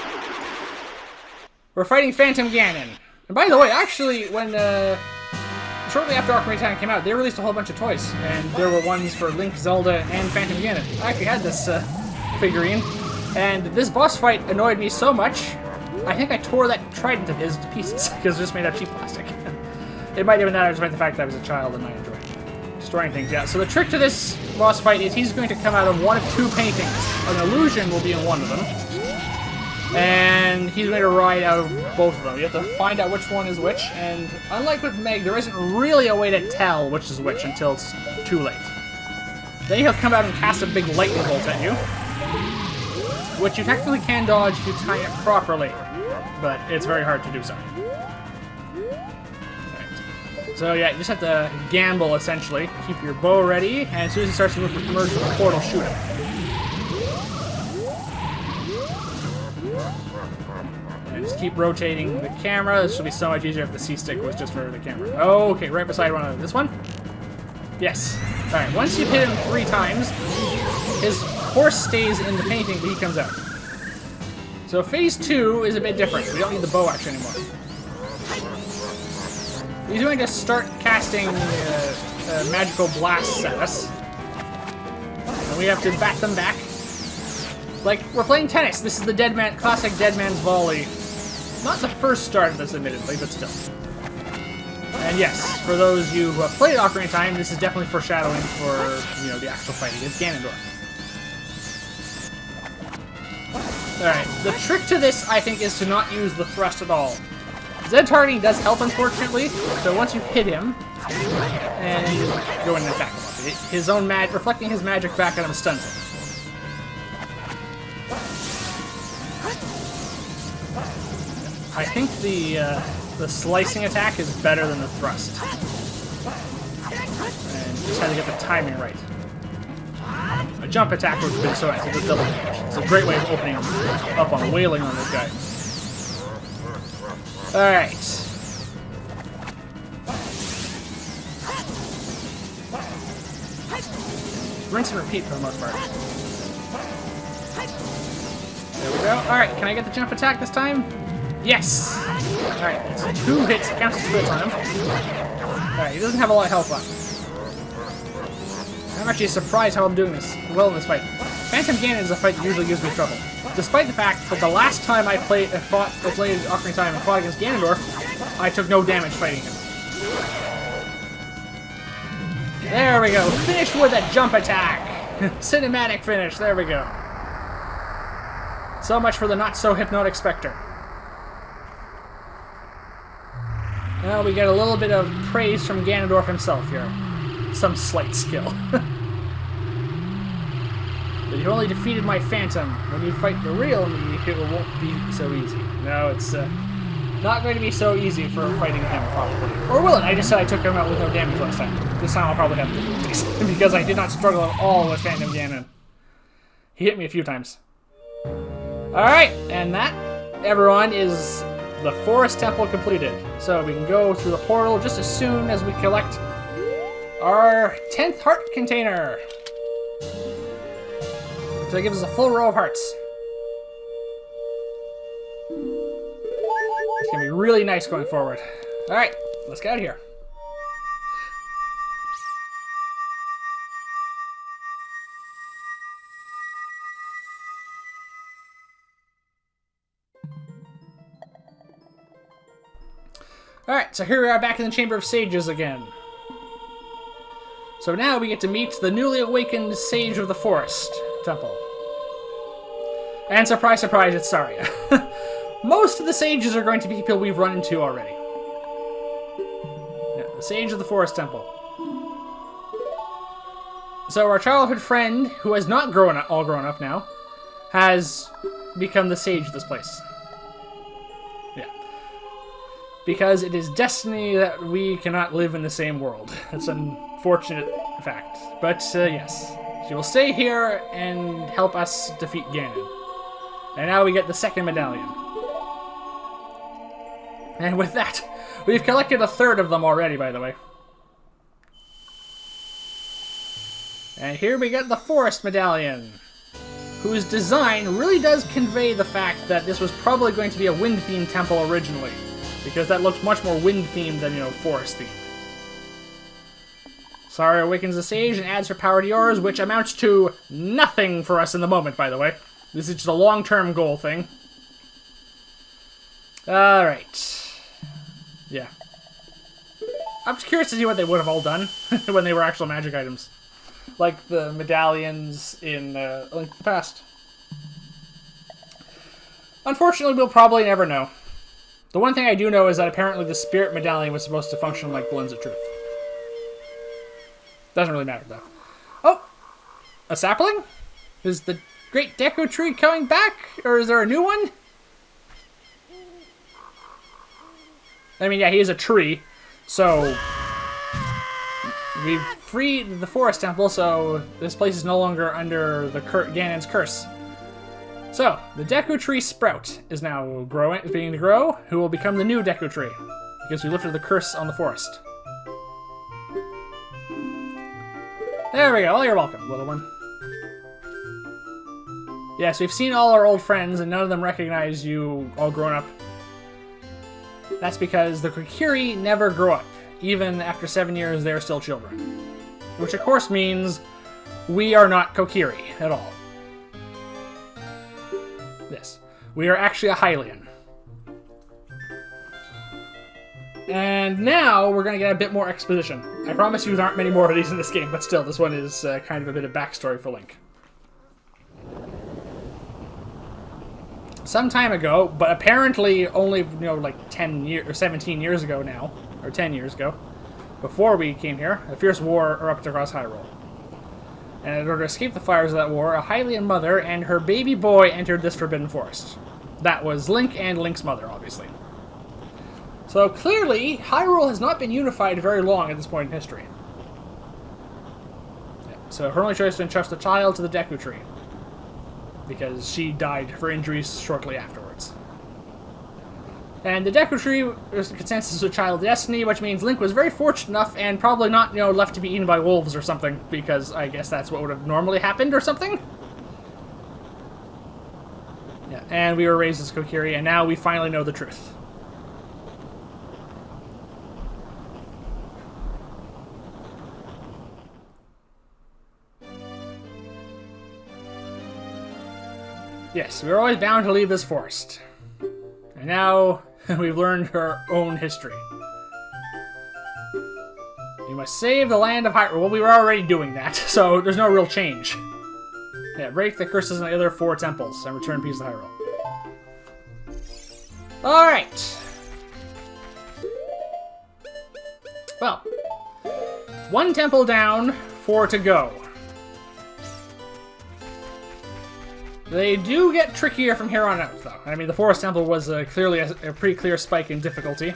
We're fighting Phantom Ganon. And by the way, actually, when shortly after Ocarina of Time came out, they released a whole bunch of toys, and there were ones for Link, Zelda, and Phantom Ganon. I actually had this figurine, and this boss fight annoyed me so much, I think I tore that trident of his to pieces because it's just made out of cheap plastic. It might even matter despite the fact that I was a child and I enjoyed destroying things. Yeah. So the trick to this boss fight is he's going to come out of one of two paintings. An illusion will be in one of them. And he's going to ride out of both of them. You have to find out which one is which, and unlike with Meg, there isn't really a way to tell which is which until it's too late. Then he'll come out and cast a big lightning bolt at you, which you technically can dodge if you time it properly, but it's very hard to do so. Right. So yeah, you just have to gamble, essentially. Keep your bow ready, and as soon as he starts to move from the portal, shoot him. Just keep rotating the camera. This will be so much easier if the C-stick was just for the camera. Oh, okay, right beside one of this one? Yes. Alright, once you've hit him 3 times, his horse stays in the painting, but he comes out. So phase 2 is a bit different. We don't need the bow action anymore. He's going to start casting magical blasts at us. And we have to bat them back. Like, we're playing tennis. This is the classic dead man's volley. Not the first start of this, admittedly, but still. And yes, for those of you who have played Ocarina of Time, this is definitely foreshadowing for, the actual fight against Ganondorf. Alright, the trick to this, I think, is to not use the thrust at all. Zed targeting does help, unfortunately, so once you hit him, and you go in and attack him, his own reflecting his magic back at him stuns him. I think the slicing attack is better than the thrust. And just had to get the timing right. A jump attack would have been so nice. It does double damage. It's a great way of opening up on wailing on this guy. Alright. Rinse and repeat for the most part. There we go. Alright, can I get the jump attack this time? Yes! Alright, it's 2 hits. It counts as 2 hits on him. Alright, he doesn't have a lot of health left. I'm actually surprised how I'm doing this well in this fight. Phantom Ganon is a fight that usually gives me trouble. Despite the fact that the last time I played Ocarina of Time and fought against Ganondorf, I took no damage fighting him. There we go. Finish with a jump attack. Cinematic finish. There we go. So much for the not-so-hypnotic Spectre. Now we get a little bit of praise from Ganondorf himself here. Some slight skill. But you only defeated my Phantom. When you fight the real me, it won't be so easy. No, it's not going to be so easy for fighting him, probably. Or will it? I just said I took him out with no damage last time. This time I'll probably have difficulties. Because I did not struggle at all with Phantom Ganon. He hit me a few times. Alright, and that, everyone, is the Forest Temple completed. So we can go through the portal just as soon as we collect our 10th heart container. So it gives us a full row of hearts. It's going to be really nice going forward. Alright, let's get out of here. Alright, so here we are back in the Chamber of Sages again. So now we get to meet the newly awakened Sage of the Forest Temple. And surprise, surprise, it's Saria. Most of the sages are going to be people we've run into already. Yeah, the Sage of the Forest Temple. So our childhood friend, who has not all grown up now, has become the sage of this place. Yeah. Because it is destiny that we cannot live in the same world. It's an unfortunate fact. But yes, she will stay here and help us defeat Ganon. And now we get the second medallion. And with that, we've collected a third of them already, by the way. And here we get the Forest Medallion, whose design really does convey the fact that this was probably going to be a wind-themed temple originally, because that looks much more wind-themed than, forest-themed. Saria awakens the Sage and adds her power to yours, which amounts to nothing for us in the moment, by the way. This is just a long-term goal thing. Alright. Yeah. I'm just curious to see what they would have all done when they were actual magic items. Like the medallions in Link to the Past. Unfortunately, we'll probably never know. The one thing I do know is that apparently the Spirit Medallion was supposed to function like the Lens of Truth. Doesn't really matter, though. Oh! A sapling? Is the Great Deku Tree coming back? Or is there a new one? I mean, yeah, he is a tree. So we've freed the Forest Temple, so this place is no longer under the Ganon's curse. So, the Deku Tree Sprout is now beginning to grow, who will become the new Deku Tree, because we lifted the curse on the forest. There we go. Oh, you're welcome, little one. Yes, we've seen all our old friends, and none of them recognize you all grown up. That's because the Kokiri never grow up. Even after 7 years, they're still children. Which, of course, means we are not Kokiri at all. Yes. We are actually a Hylian. And now we're going to get a bit more exposition. I promise you there aren't many more of these in this game, but still, this one is kind of a bit of backstory for Link. Some time ago, but apparently only, like 10 years or 17 years ago now, or 10 years ago, before we came here, a fierce war erupted across Hyrule. And in order to escape the fires of that war, a Hylian mother and her baby boy entered this forbidden forest. That was Link and Link's mother, obviously. So clearly, Hyrule has not been unified very long at this point in history. Yeah. So her only choice is to entrust the child to the Deku Tree, because she died for injuries shortly afterwards. And the Deku Tree is a consensus of Child Destiny, which means Link was very fortunate enough and probably not, left to be eaten by wolves or something, because I guess that's what would have normally happened or something. Yeah, and we were raised as Kokiri, and now we finally know the truth. Yes, we were always bound to leave this forest. And now, we've learned our own history. You must save the land of Hyrule. Well, we were already doing that, so there's no real change. Yeah, break the curses in the other 4 temples and return peace to Hyrule. Alright. Well, 1 temple down, 4 to go. They do get trickier from here on out, though. I mean, the Forest Temple was clearly a pretty clear spike in difficulty,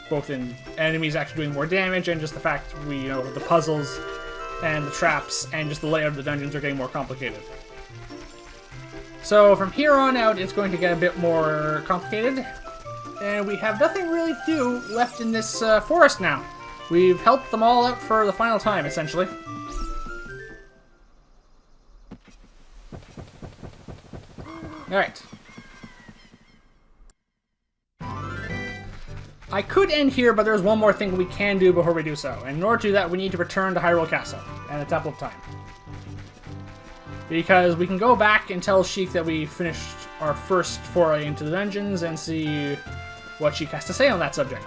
both in enemies actually doing more damage and just the fact the puzzles and the traps and just the layout of the dungeons are getting more complicated. So from here on out, it's going to get a bit more complicated, and we have nothing really to do left in this forest now. We've helped them all out for the final time, essentially. Alright. I could end here, but there's one more thing we can do before we do so. And in order to do that, we need to return to Hyrule Castle and the Temple of Time. Because we can go back and tell Sheik that we finished our first foray into the dungeons and see what Sheik has to say on that subject.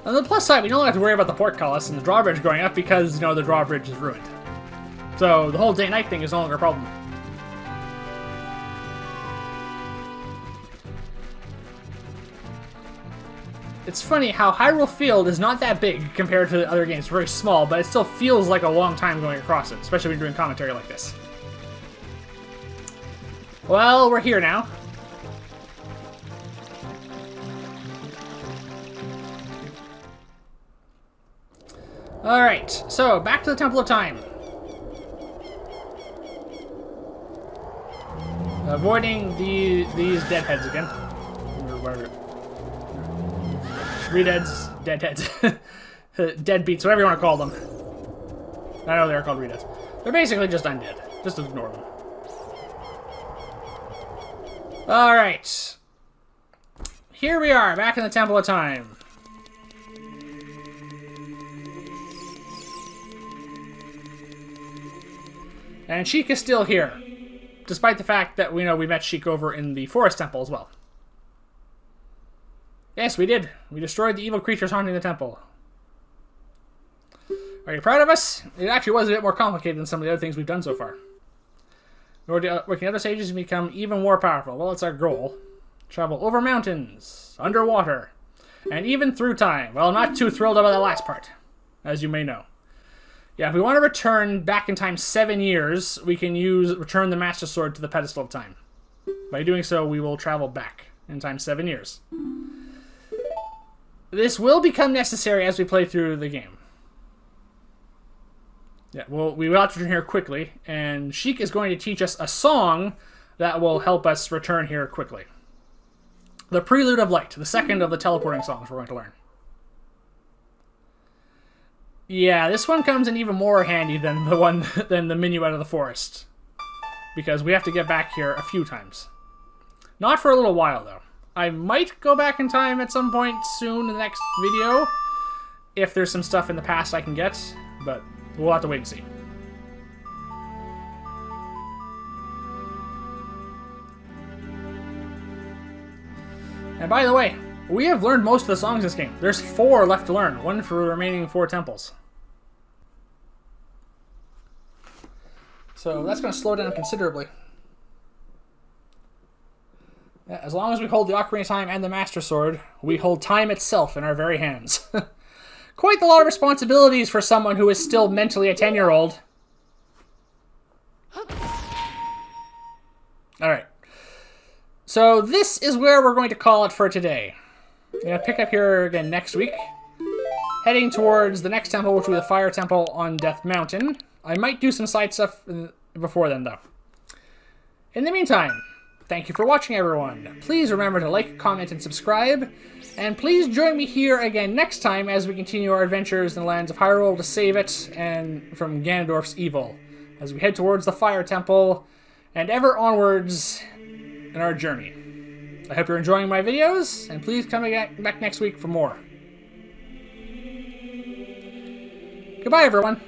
On the plus side, we don't have to worry about the portcullis and the drawbridge going up because, the drawbridge is ruined. So the whole day-night thing is no longer a problem. It's funny how Hyrule Field is not that big compared to the other games. It's very small, but it still feels like a long time going across it, especially when you're doing commentary like this. Well, we're here now. Alright, so back to the Temple of Time. Avoiding these deadheads again. Redeads, deadheads. Deadbeats, whatever you want to call them. I know they're called redeads. They're basically just undead. Just ignore them. Alright. Here we are, back in the Temple of Time. And Sheik is still here, despite the fact that we met Sheik over in the Forest Temple as well. Yes, we did. We destroyed the evil creatures haunting the temple. Are you proud of us? It actually was a bit more complicated than some of the other things we've done so far. Working other stages to become even more powerful. Well, it's our goal. Travel over mountains, underwater, and even through time. Well, I'm not too thrilled about the last part, as you may know. Yeah, if we want to return back in time 7 years, we can return the Master Sword to the Pedestal of Time. By doing so, we will travel back in time 7 years. This will become necessary as we play through the game. Yeah, well, we will have to return here quickly, and Sheik is going to teach us a song that will help us return here quickly. The Prelude of Light, the second of the teleporting songs we're going to learn. Yeah, this one comes in even more handy than the Minuet of the Forest. Because we have to get back here a few times. Not for a little while, though. I might go back in time at some point soon in the next video. If there's some stuff in the past I can get. But we'll have to wait and see. And by the way, we have learned most of the songs in this game. There's 4 left to learn. 1 for the remaining 4 temples. So that's going to slow down considerably. Yeah, as long as we hold the Ocarina of Time and the Master Sword, we hold time itself in our very hands. Quite a lot of responsibilities for someone who is still mentally a 10-year-old. Alright. So this is where we're going to call it for today. I'm going to pick up here again next week. Heading towards the next temple, which will be the Fire Temple on Death Mountain. I might do some side stuff before then, though. In the meantime, thank you for watching, everyone. Please remember to like, comment, and subscribe. And please join me here again next time as we continue our adventures in the lands of Hyrule to save it and from Ganondorf's evil. As we head towards the Fire Temple and ever onwards in our journey. I hope you're enjoying my videos, and please come back next week for more. Goodbye, everyone.